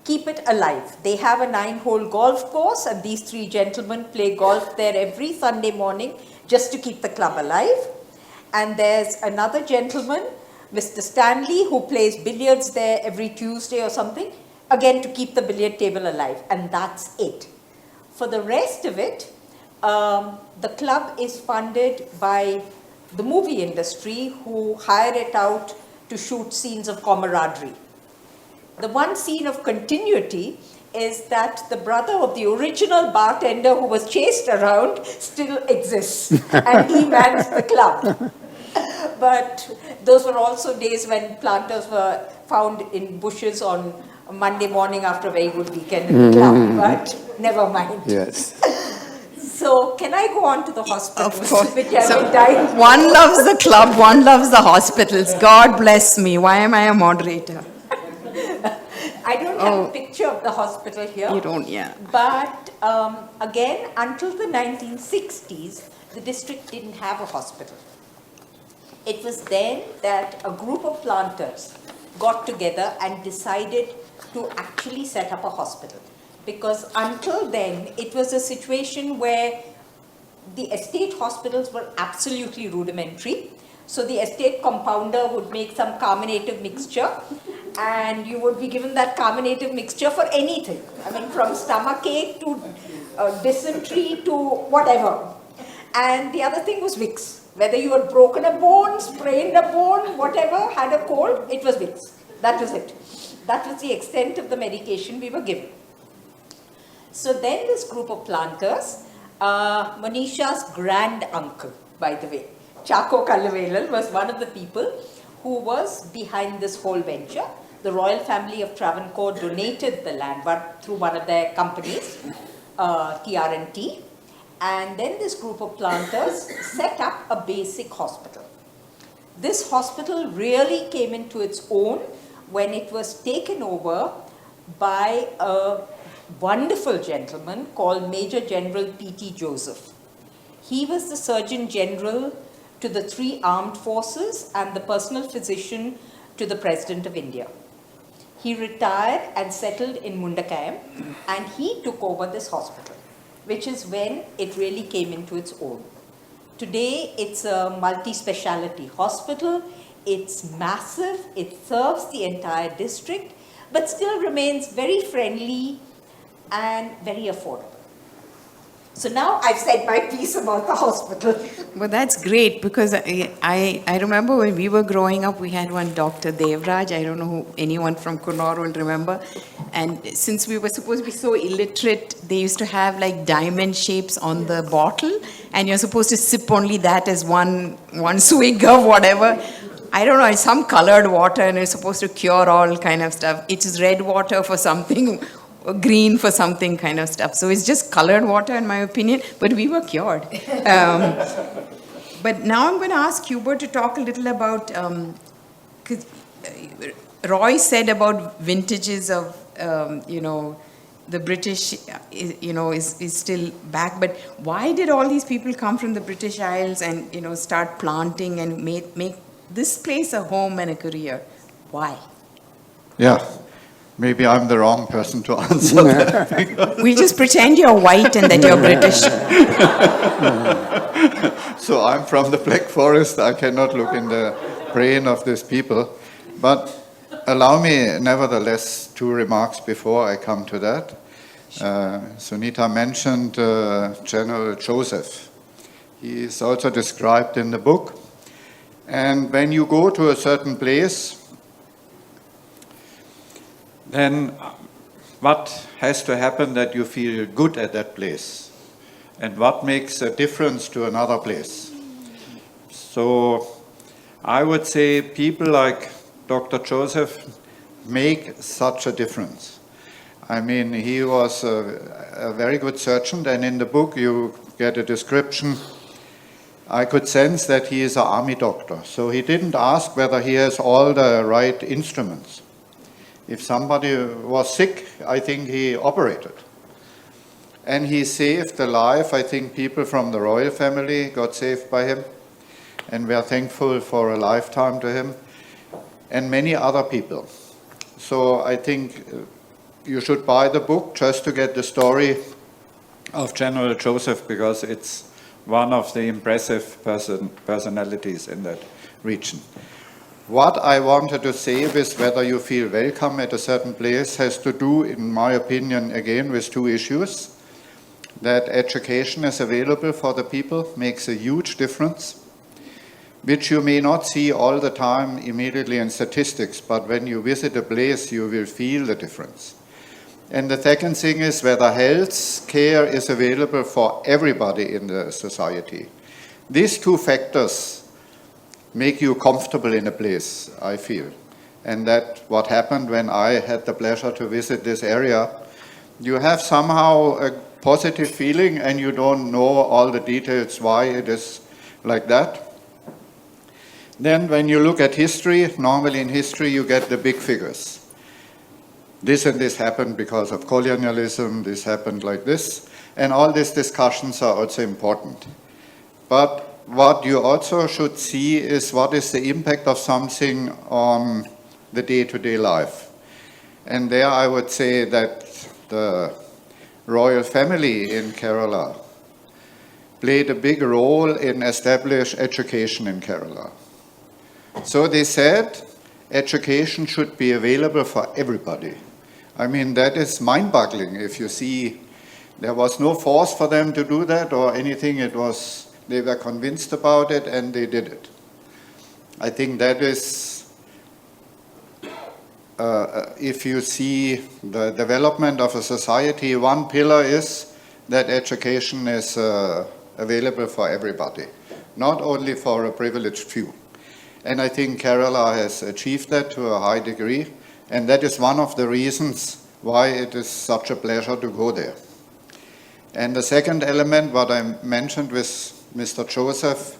keep it alive. They have a 9-hole golf course, and these three gentlemen play golf there every Sunday morning just to keep the club alive. And there's another gentleman, Mr. Stanley, who plays billiards there every Tuesday or something, again to keep the billiard table alive, and that's it. For the rest of it, the club is funded by the movie industry, who hire it out to shoot scenes of camaraderie. The one scene of continuity is that the brother of the original bartender who was chased around still exists, and he mans the club. But those were also days when planters were found in bushes on a Monday morning after a very good weekend in the club, but never mind. Yes. So, can I go on to the hospitals? Of course. Which have been dying? One loves the club, one loves the hospitals. God bless me. Why am I a moderator? I don't have a picture of the hospital here. You don't, yeah. But again, until the 1960s, the district didn't have a hospital. It was then that a group of planters got together and decided to actually set up a hospital. Because until then, it was a situation where the estate hospitals were absolutely rudimentary. So the estate compounder would make some carminative mixture, and you would be given that carminative mixture for anything. I mean, from stomachache to dysentery to whatever. And the other thing was Vicks. Whether you had broken a bone, sprained a bone, whatever, had a cold, it was Vicks. That was it. That was the extent of the medication we were given. So then this group of planters, Manisha's grand uncle, by the way, Chako Kallavelal, was one of the people who was behind this whole venture. The royal family of Travancore donated the land through one of their companies, TRNT. And then this group of planters set up a basic hospital. This hospital really came into its own when it was taken over by a wonderful gentleman called Major General P.T. Joseph. He was the Surgeon General to the 3 armed forces and the personal physician to the President of India. He retired and settled in Mundakayam, and he took over this hospital, which is when it really came into its own. Today, it's a multi-speciality hospital. It's massive. It serves the entire district, but still remains very friendly and very affordable. So now I've said my piece about the hospital. Well, that's great because I remember when we were growing up, we had one Dr. Devraj. I don't know who anyone from Kunor will remember. And since we were supposed to be so illiterate, they used to have like diamond shapes on the bottle, and you're supposed to sip only that as one swig of whatever. I don't know, it's some colored water, and it's supposed to cure all kind of stuff. It is red water for something, green for something kind of stuff. So it's just colored water, in my opinion, but we were cured. But now I'm going to ask Hubert to talk a little about, because Roy said about vintages of, the British, is still back. But why did all these people come from the British Isles and, start planting and make this place a home and a career? Why? Yeah, maybe I'm the wrong person to answer that. We'll just pretend you're white and that you're British. So I'm from the Black Forest. I cannot look in the brain of these people. But allow me, nevertheless, 2 remarks before I come to that. Sunitha mentioned General Joseph. He is also described in the book. And when you go to a certain place, then what has to happen that you feel good at that place? And what makes a difference to another place? So I would say people like Dr. Joseph make such a difference. I mean, he was a very good surgeon, and in the book you get a description. I could sense that he is an army doctor. So he didn't ask whether he has all the right instruments. If somebody was sick, I think he operated. And he saved the life. I think people from the royal family got saved by him, and we are thankful for a lifetime to him, and many other people. So I think you should buy the book just to get the story of General Joseph, because it's one of the impressive personalities in that region. What I wanted to say with whether you feel welcome at a certain place has to do, in my opinion, again with 2 issues. That education is available for the people makes a huge difference, which you may not see all the time immediately in statistics, but when you visit a place, you will feel the difference. And the second thing is whether health care is available for everybody in the society. These 2 factors make you comfortable in a place, I feel. And that's what happened when I had the pleasure to visit this area. You have somehow a positive feeling, and you don't know all the details why it is like that. Then when you look at history, normally in history you get the big figures. This and this happened because of colonialism, this happened like this, and all these discussions are also important. But what you also should see is what is the impact of something on the day-to-day life. And there I would say that the royal family in Kerala played a big role in establishing education in Kerala. So they said education should be available for everybody. I mean, that is mind-boggling. If you see, there was no force for them to do that or anything. It was, they were convinced about it and they did it. I think that is, if you see the development of a society, one pillar is that education is available for everybody, not only for a privileged few. And I think Kerala has achieved that to a high degree. And that is one of the reasons why it is such a pleasure to go there. And the second element, what I mentioned with Mr. Joseph,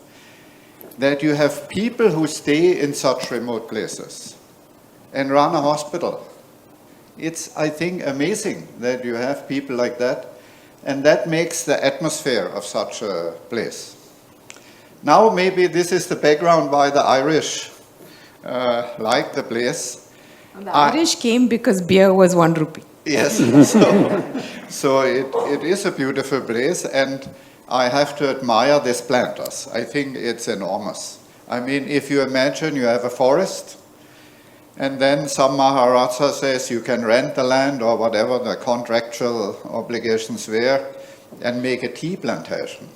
that you have people who stay in such remote places and run a hospital. It's, I think, amazing that you have people like that, and that makes the atmosphere of such a place. Now maybe this is the background why the Irish like the place. And the Irish came because beer was 1 rupee. Yes, so it is a beautiful place, and I have to admire these planters. I think it's enormous. I mean, if you imagine you have a forest, and then some Maharaja says you can rent the land or whatever the contractual obligations were, and make a tea plantation.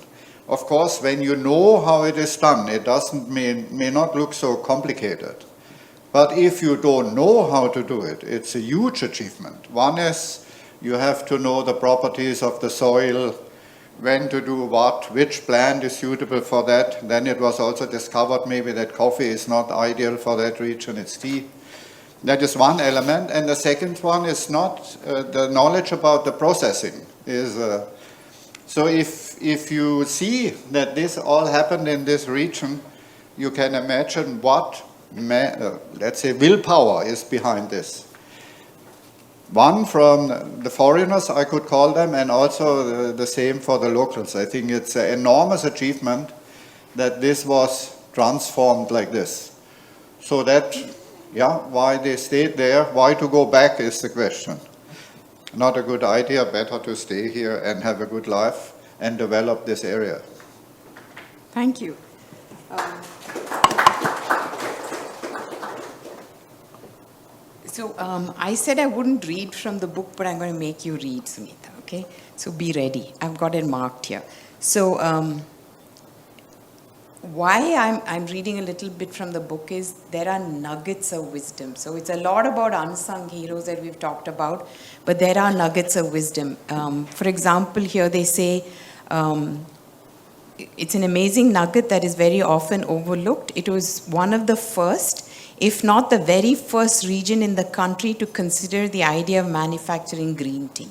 Of course, when you know how it is done, it may not look so complicated. But if you don't know how to do it, it's a huge achievement. One is you have to know the properties of the soil, when to do what, which plant is suitable for that. Then it was also discovered maybe that coffee is not ideal for that region, it's tea. That is one element. And the second one is not the knowledge about the processing. So if you see that this all happened in this region, you can imagine what, let's say, willpower is behind this. One from the foreigners, I could call them, and also the same for the locals. I think it's an enormous achievement that this was transformed like this. So that, why they stayed there, why to go back is the question. Not a good idea, better to stay here and have a good life and develop this area. Thank you. So I said I wouldn't read from the book, but I'm going to make you read, Sunitha, okay? So be ready. I've got it marked here. So why I'm reading a little bit from the book is there are nuggets of wisdom. So it's a lot about unsung heroes that we've talked about, but there are nuggets of wisdom. For example, here they say, it's an amazing nugget that is very often overlooked. It was one of the first, if not the very first region in the country to consider the idea of manufacturing green tea.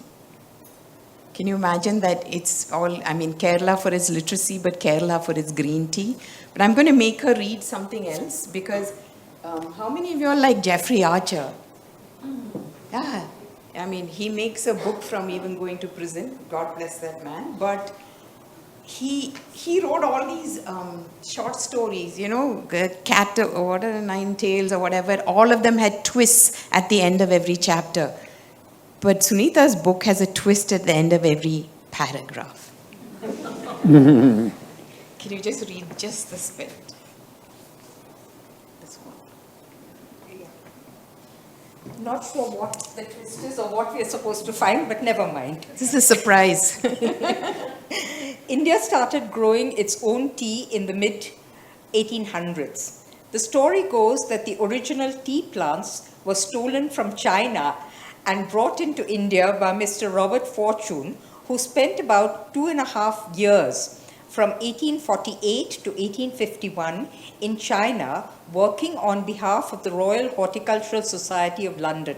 Can you imagine that it's all, Kerala for its literacy, but Kerala for its green tea? But I'm going to make her read something else because how many of you are like Jeffrey Archer? Yeah, he makes a book from even going to prison. God bless that man. But he wrote all these short stories, Cat or Nine Tails or whatever. All of them had twists at the end of every chapter. But Sunitha's book has a twist at the end of every paragraph. Can you just read just this bit? This one. Yeah. Not sure what the twist is or what we are supposed to find, but never mind. This is a surprise. India started growing its own tea in the mid-1800s. The story goes that the original tea plants were stolen from China and brought into India by Mr. Robert Fortune, who spent about 2.5 years from 1848 to 1851 in China working on behalf of the Royal Horticultural Society of London.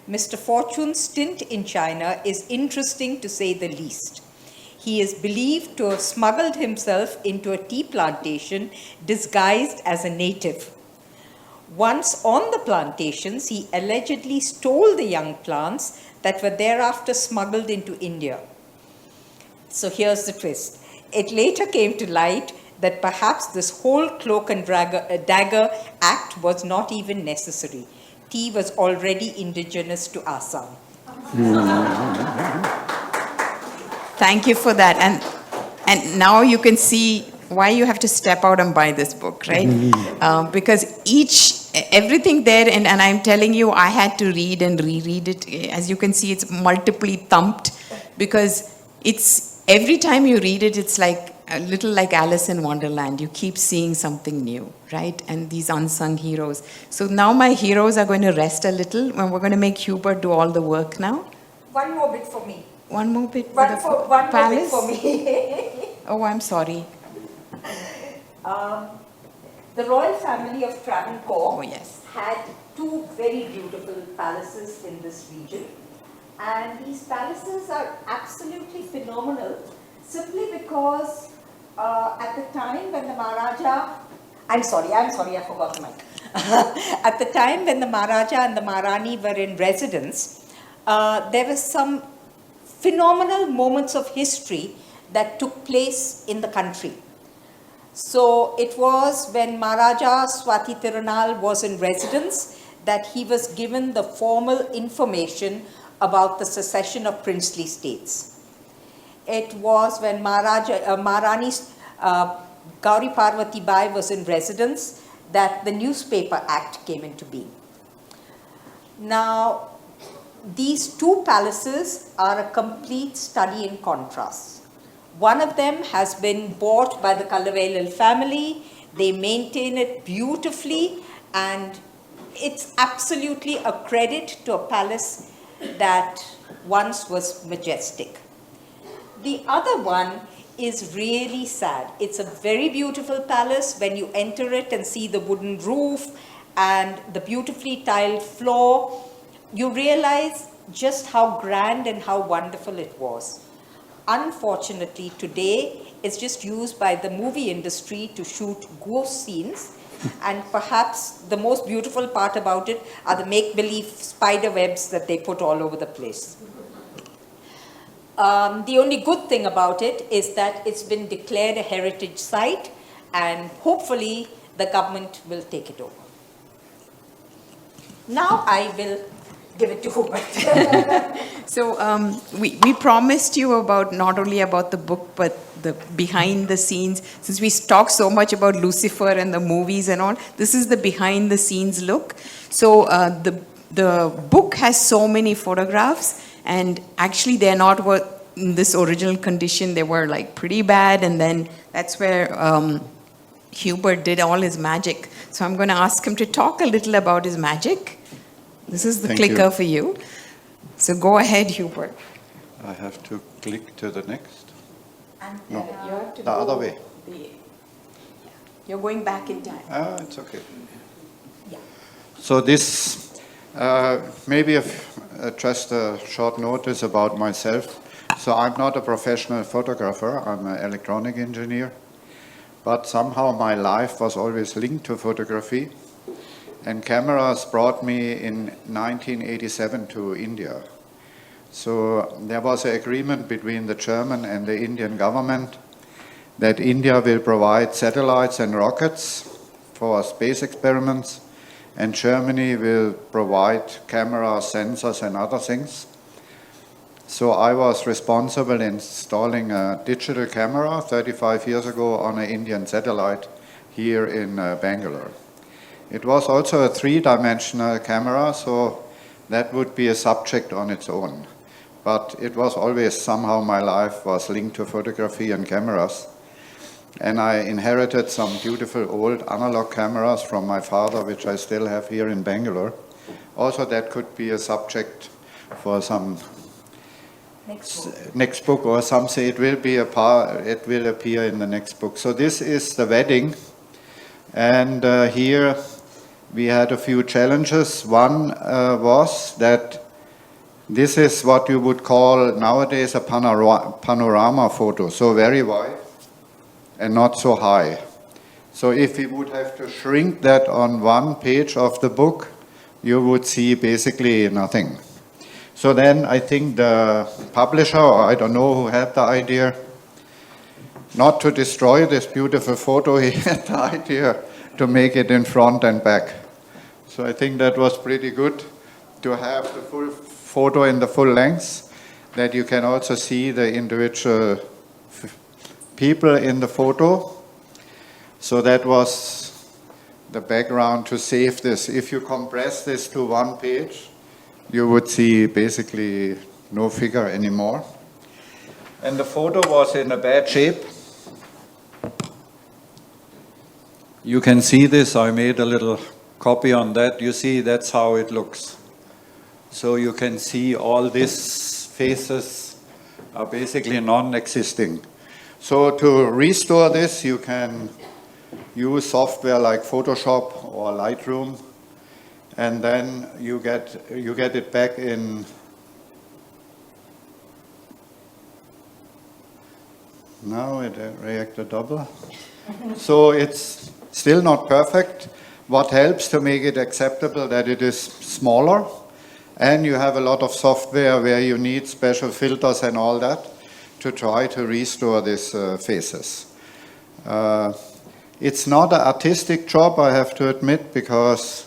Mr. Fortune's stint in China is interesting to say the least. He is believed to have smuggled himself into a tea plantation disguised as a native. Once on the plantations, he allegedly stole the young plants that were thereafter smuggled into India. So here's the twist. It later came to light that perhaps this whole cloak and dagger act was not even necessary. Tea was already indigenous to Assam. Thank you for that. And now you can see why you have to step out and buy this book, right? Because everything there, and I'm telling you, I had to read and reread it. As you can see, it's multiply thumped because it's every time you read it, it's like a little like Alice in Wonderland. You keep seeing something new, right? And these unsung heroes. So now my heroes are going to rest a little, and we're going to make Hubert do all the work now. One more bit for me. One more bit One more bit for me. Oh, I'm sorry. The royal family of Travancore yes. had two very beautiful palaces in this region. And these palaces are absolutely phenomenal simply because at the time when the Maharaja, I'm sorry, I forgot the mic. At the time when the Maharaja and the Maharani were in residence, there were some phenomenal moments of history that took place in the country. So it was when Maharaja Swati Tirunal was in residence that he was given the formal information about the secession of princely states. It was when Maharani Gauri Parvati Bai was in residence that the Newspaper Act came into being. Now, these two palaces are a complete study in contrast. One of them has been bought by the Kalavelal family. They maintain it beautifully, and it's absolutely a credit to a palace that once was majestic. The other one is really sad. It's a very beautiful palace. When you enter it and see the wooden roof and the beautifully tiled floor, you realize just how grand and how wonderful it was. Unfortunately, today it's just used by the movie industry to shoot ghost scenes, and perhaps the most beautiful part about it are the make-believe spider webs that they put all over the place. The only good thing about it is that it's been declared a heritage site, and hopefully the government will take it over. Now I will give it to Hubert. So we promised you about not only about the book, but the behind the scenes. Since we talk so much about Lucifer and the movies and all, this is the behind the scenes look. So the book has so many photographs, and actually they're not in this original condition. They were like pretty bad, and then that's where Hubert did all his magic. So I'm going to ask him to talk a little about his magic. This is the clicker for you. So go ahead, Hubert. I have to click to the next. And No, you have to the other way. You're going back in time. It's okay. Yeah. So this, maybe just a short notice about myself. So I'm not a professional photographer, I'm an electronic engineer, but somehow my life was always linked to photography, and cameras brought me in 1987 to India. So there was an agreement between the German and the Indian government that India will provide satellites and rockets for space experiments, and Germany will provide cameras, sensors, and other things. So I was responsible in installing a digital camera 35 years ago on an Indian satellite here in Bangalore. It was also a three-dimensional camera, so that would be a subject on its own. But it was always somehow my life was linked to photography and cameras. And I inherited some beautiful old analog cameras from my father, which I still have here in Bangalore. Also, that could be a subject for some next book, or some say it will appear in the next book. So this is the wedding, and here we had a few challenges. One was that this is what you would call nowadays a panorama photo, so very wide and not so high. So if we would have to shrink that on one page of the book, you would see basically nothing. So then I think the publisher, or I don't know who had the idea, not to destroy this beautiful photo, he had the idea to make it in front and back. So I think that was pretty good to have the full photo in the full length, that you can also see the individual people in the photo. So that was the background to save this. If you compress this to one page, you would see basically no figure anymore. And the photo was in a bad shape. You can see this, I made a little copy on that. You see, that's how it looks. So you can see all these faces are basically non-existing. So to restore this, you can use software like Photoshop or Lightroom, and then you get it back in now it reacted double. So it's still not perfect. What helps to make it acceptable that it is smaller, and you have a lot of software where you need special filters and all that to try to restore these faces. It's not an artistic job, I have to admit, because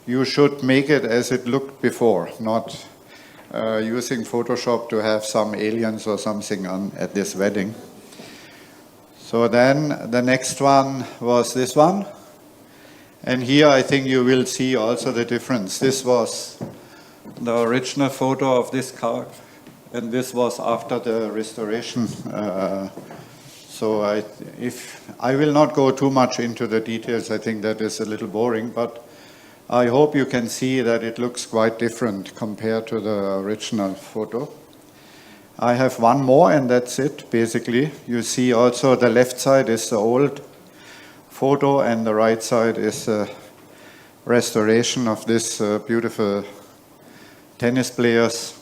you should make it as it looked before, not using Photoshop to have some aliens or something at this wedding. So then the next one was this one. And here I think you will see also the difference. This was the original photo of this car, and this was after the restoration. So I will not go too much into the details. I think that is a little boring, but I hope you can see that it looks quite different compared to the original photo. I have one more, and that's it, basically. You see also the left side is the old photo, and the right side is a restoration of this beautiful tennis players.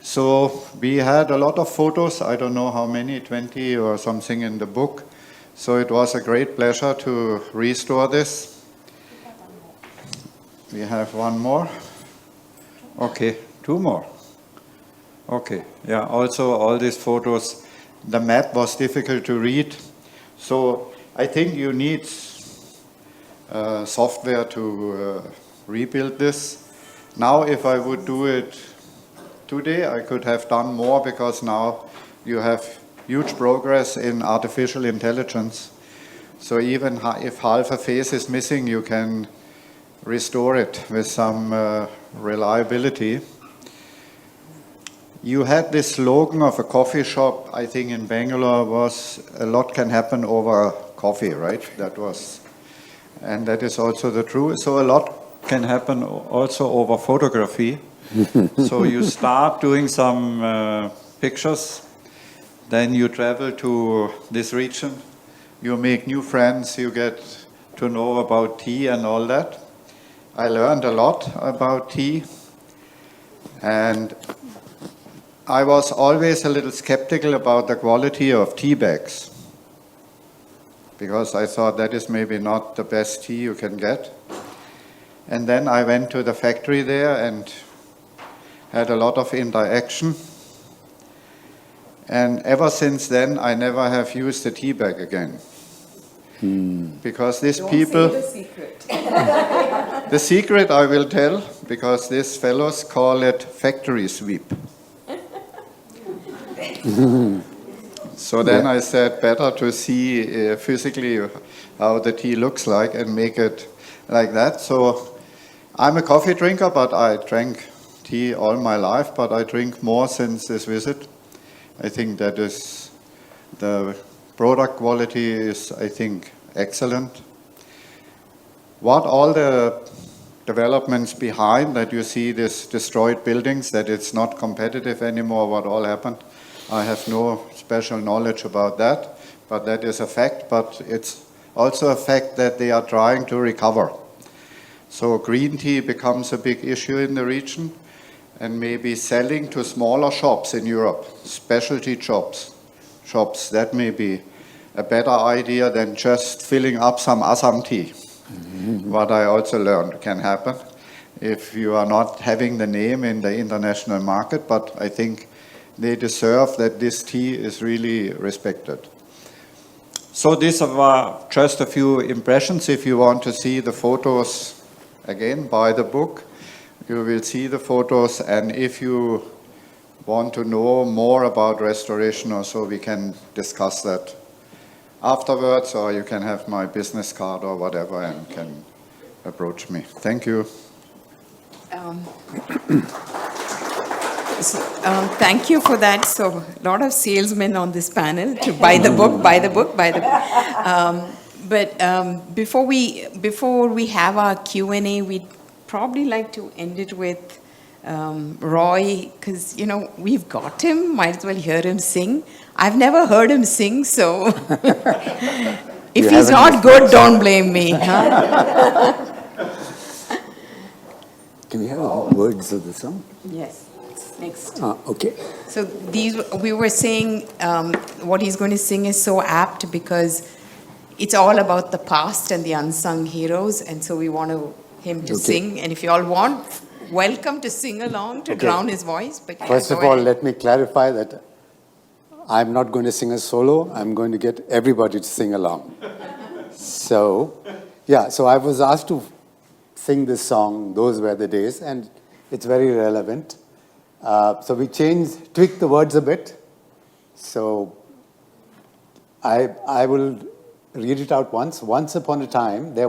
So we had a lot of photos, I don't know how many, 20 or something in the book. So it was a great pleasure to restore this. We have one more. Okay, two more. Okay, yeah, also all these photos. The map was difficult to read. So I think you need software to rebuild this. Now if I would do it today, I could have done more, because now you have huge progress in artificial intelligence. So even if half a face is missing, you can restore it with some reliability. You had this slogan of a coffee shop, I think in Bangalore, was a lot can happen over coffee, right? And that is also the truth. So a lot can happen also over photography. So you start doing some pictures, then you travel to this region, you make new friends, you get to know about tea and all that. I learned a lot about tea, and I was always a little skeptical about the quality of tea bags, because I thought that is maybe not the best tea you can get. And then I went to the factory there and had a lot of interaction. And ever since then, I never have used a tea bag again. Because these people... Don't say the secret. The secret I will tell, because these fellows call it factory sweep. So then I said, better to see physically how the tea looks like and make it like that. So I'm a coffee drinker, but I drank tea all my life, but I drink more since this visit. I think that is, the product quality is, I think, excellent. What all the developments behind that you see this destroyed buildings, that it's not competitive anymore, what all happened, I have no special knowledge about that, but that is a fact. But it's also a fact that they are trying to recover. So green tea becomes a big issue in the region, and maybe selling to smaller shops in Europe, specialty shops, that may be a better idea than just filling up some Assam tea. What I also learned can happen if you are not having the name in the international market, but I think they deserve that this tea is really respected. So these are just a few impressions. If you want to see the photos again, buy the book. You will see the photos, and if you want to know more about restoration or so, we can discuss that afterwards, or you can have my business card or whatever and can approach me. Thank you. Thank you for that. So a lot of salesmen on this panel to buy the book, buy the book, buy the book. But before we have our Q&A, we'd probably like to end it with Roy, because, you know, we've got him, might as well hear him sing. I've never heard him sing, so if he's not good, don't blame me. Huh? Can we have words of the song? Yes. Next. Okay. So we were saying what he's going to sing is so apt because it's all about the past and the unsung heroes, and so we want him to sing. And if you all want, welcome to sing along to drown his voice. But first of all, let me clarify that I'm not going to sing a solo. I'm going to get everybody to sing along. So I was asked to sing this song, Those Were the Days, and it's very relevant. So we tweaked the words a bit. So I will read it out once. Once upon a time, there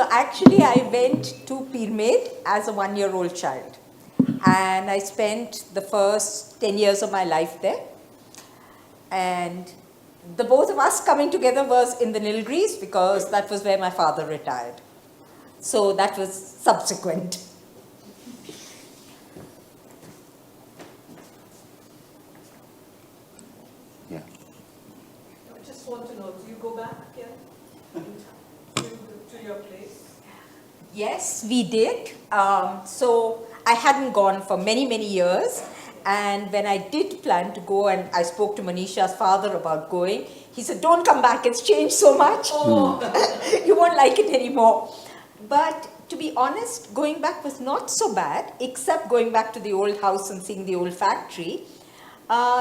So actually I went to Pirmed as a 1-year-old child. And I spent the first 10 years of my life there. And the both of us coming together was in the Nilgiris because that was where my father retired. So that was subsequent. Yeah. I just want to know, do you go back again to your place? Yes, we did. So I hadn't gone for many, many years. And when I did plan to go, and I spoke to Manisha's father about going, he said, don't come back, it's changed so much. Oh. You won't like it anymore. But to be honest, going back was not so bad, except going back to the old house and seeing the old factory,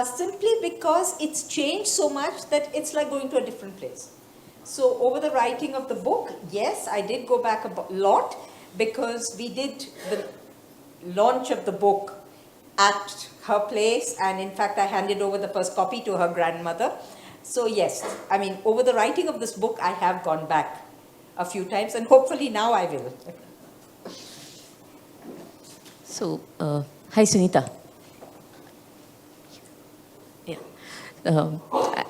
simply because it's changed so much that it's like going to a different place. So over the writing of the book, yes, I did go back a lot because we did the launch of the book at her place, and in fact I handed over the first copy to her grandmother. So yes, I mean, over the writing of this book, I have gone back a few times, and hopefully now I will. So, hi Sunitha. Yeah.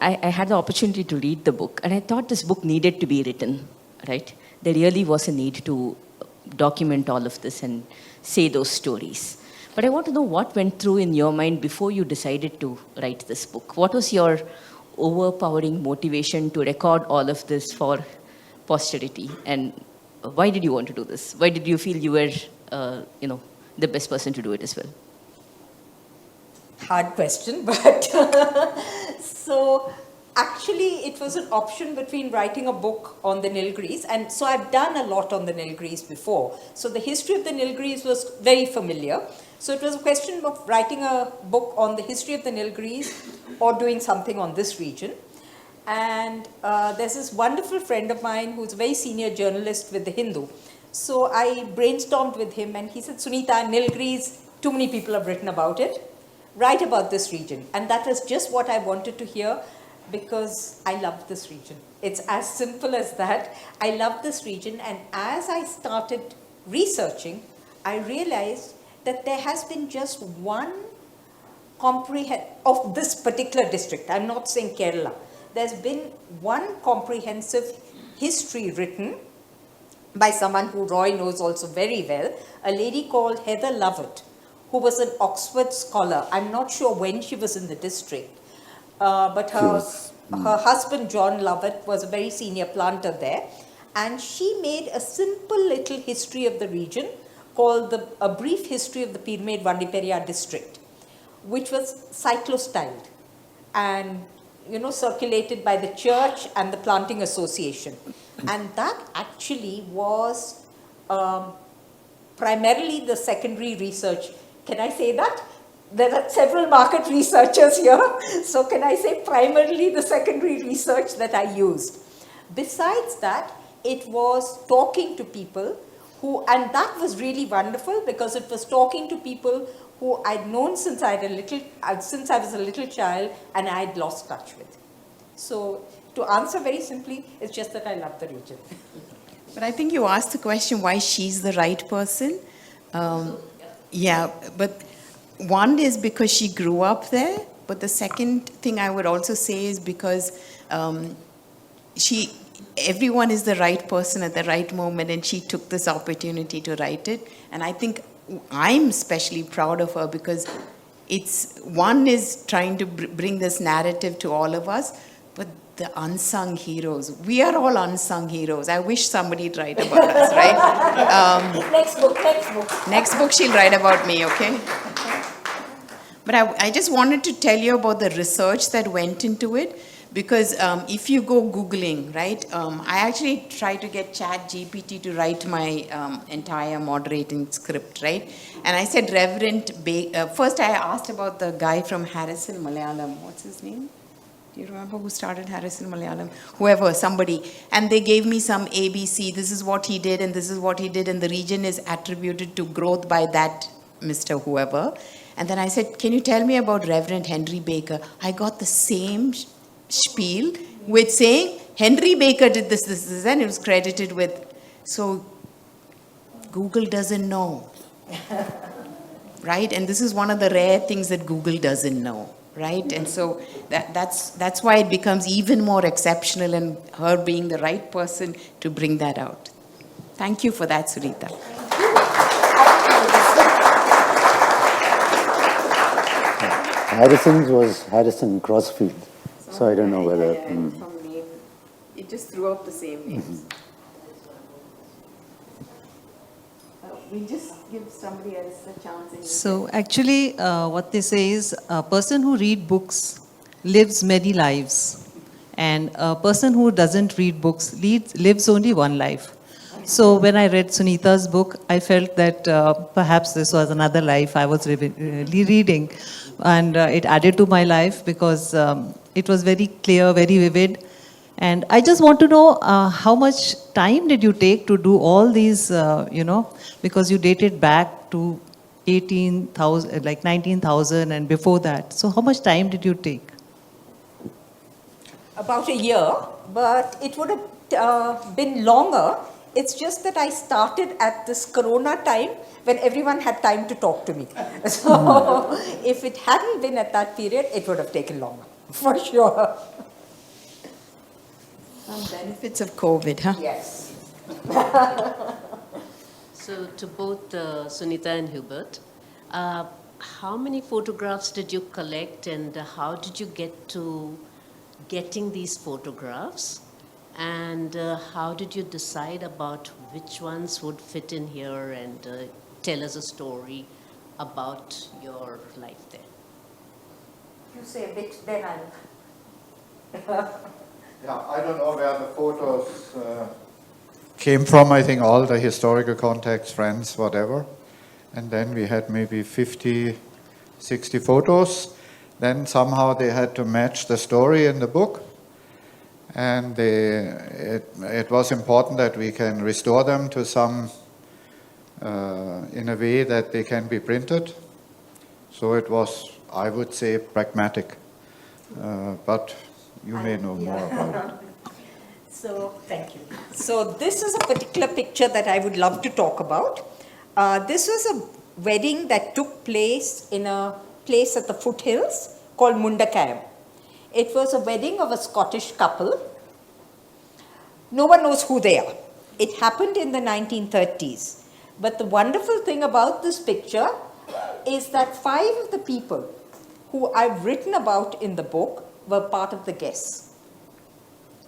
I had the opportunity to read the book, and I thought this book needed to be written, right? There really was a need to document all of this and say those stories. But I want to know what went through in your mind before you decided to write this book. What was your overpowering motivation to record all of this for posterity? And why did you want to do this? Why did you feel you were, the best person to do it as well? Hard question, but so actually it was an option between writing a book on the Nilgiris, and so I've done a lot on the Nilgiris before. So the history of the Nilgiris was very familiar. So it was a question of writing a book on the history of the Nilgiris or doing something on this region. And there's this wonderful friend of mine who's a very senior journalist with The Hindu. So I brainstormed with him and he said, Sunitha, Nilgiris, too many people have written about it. Write about this region. And that was just what I wanted to hear because I love this region. It's as simple as that. I love this region, and as I started researching, I realized that there has been just one of this particular district. I'm not saying Kerala. There's been one comprehensive history written by someone who Roy knows also very well, a lady called Heather Lovett, who was an Oxford scholar. I'm not sure when she was in the district, but her husband, John Lovett, was a very senior planter there. And she made a simple little history of the region called A Brief History of the Pirmed Vandiperiyar District, which was cyclo-styled and circulated by the church and the Planting Association. And that actually was primarily the secondary research. Can I say that? There are several market researchers here. So can I say primarily the secondary research that I used? Besides that, it was talking to people and that was really wonderful because it was talking to people who I'd known since I was a little child and I'd lost touch with. So to answer very simply, it's just that I love the region. But I think you asked the question why she's the right person. Yeah, but one is because she grew up there, but the second thing I would also say is because everyone is the right person at the right moment, and she took this opportunity to write it. And I think I'm especially proud of her because one is trying to bring this narrative to all of us, but the unsung heroes, we are all unsung heroes. I wish somebody'd write about us, right? Next book she'll write about me, okay? But I just wanted to tell you about the research that went into it, because if you go Googling, right, I actually tried to get ChatGPT to write my entire moderating script, right? And I said Reverend first I asked about the guy from Harrison Malayalam. What's his name? Do you remember who started Harrison Malayalam? Whoever, somebody. And they gave me some ABC. This is what he did and this is what he did. And the region is attributed to growth by that Mr. Whoever. And then I said, can you tell me about Reverend Henry Baker? I got the same spiel with saying, Henry Baker did this, and it was credited with So Google doesn't know, right? And this is one of the rare things that Google doesn't know, right? And so that's why it becomes even more exceptional, and her being the right person to bring that out. Thank you for that, Sunitha. Harrison's was Harrison Crossfield, so I don't know whether. It just threw out the same names. We just give somebody else a chance. So actually, what they say is a person who reads books lives many lives, and a person who doesn't read books lives only one life. So when I read Sunitha's book, I felt that perhaps this was another life I was reading, and it added to my life because it was very clear, very vivid. And I just want to know how much time did you take to do all these, because you dated back to 18,000, like 19,000 and before that. So how much time did you take? About a year, but it would have been longer. It's just that I started at this Corona time when everyone had time to talk to me. So if it hadn't been at that period, it would have taken longer, for sure. Some benefits of COVID, huh? Yes. So to both Sunitha and Hubert, how many photographs did you collect, and how did you get to getting these photographs? And how did you decide about which ones would fit in here and tell us a story about your life there? You say a bit, then I'll... Yeah, I don't know where the photos came from. I think all the historical contacts, friends, whatever. And then we had maybe 50, 60 photos. Then somehow they had to match the story in the book. And it was important that we can restore them to some, in a way that they can be printed. So it was, I would say, pragmatic. But you may know more about it. So, thank you. So this is a particular picture that I would love to talk about. This was a wedding that took place in a place at the foothills called Mundakayam. It was a wedding of a Scottish couple. No one knows who they are. It happened in the 1930s. But the wonderful thing about this picture is that 5 of the people who I've written about in the book were part of the guests.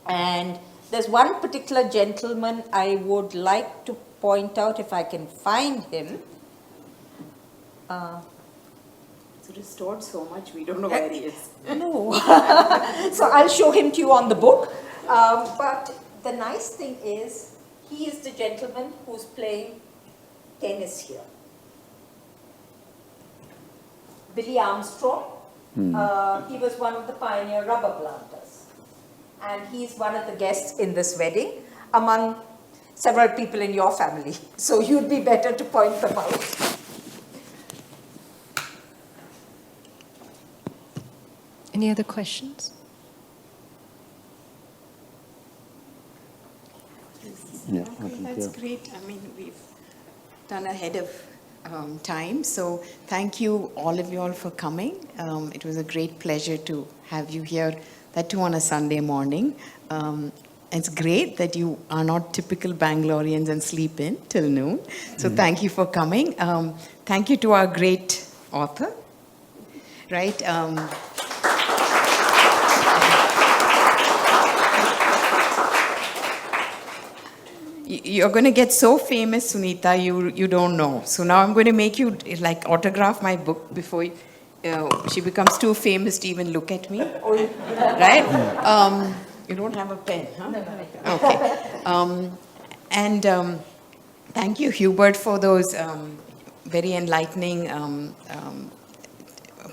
And there's one particular gentleman I would like to point out, if I can find him. It's restored so much, we don't know where he is. No. So I'll show him to you on the book. But the nice thing is, he is the gentleman who's playing tennis here. Billy Armstrong. He was one of the pioneer rubber planters. And he's one of the guests in this wedding, among several people in your family. So you'd be better to point them out. Any other questions? Yeah, Okay, that's great. I mean, we've done ahead of time. So thank you, all of you all, for coming. It was a great pleasure to have you here, that too on a Sunday morning. It's great that you are not typical Bangaloreans and sleep in till noon. So thank you for coming. Thank you to our great author, right? You're going to get so famous, Sunitha, you don't know. So now I'm going to make you like autograph my book before she becomes too famous to even look at me. Right? You don't have a pen, huh? No. Okay. And thank you, Hubert, for those very enlightening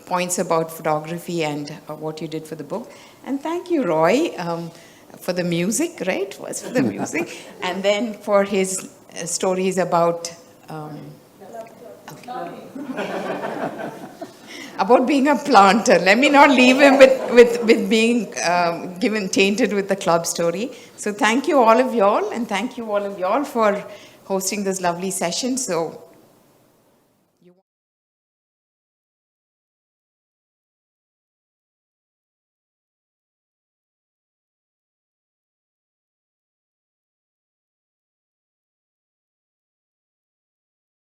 points about photography and what you did for the book. And thank you, Roy, for the music, right? Was for the music. And then for his stories about... about being a planter. Let me not leave him with being given tainted with the club story. So thank you all of y'all, and thank you all of y'all for hosting this lovely session. So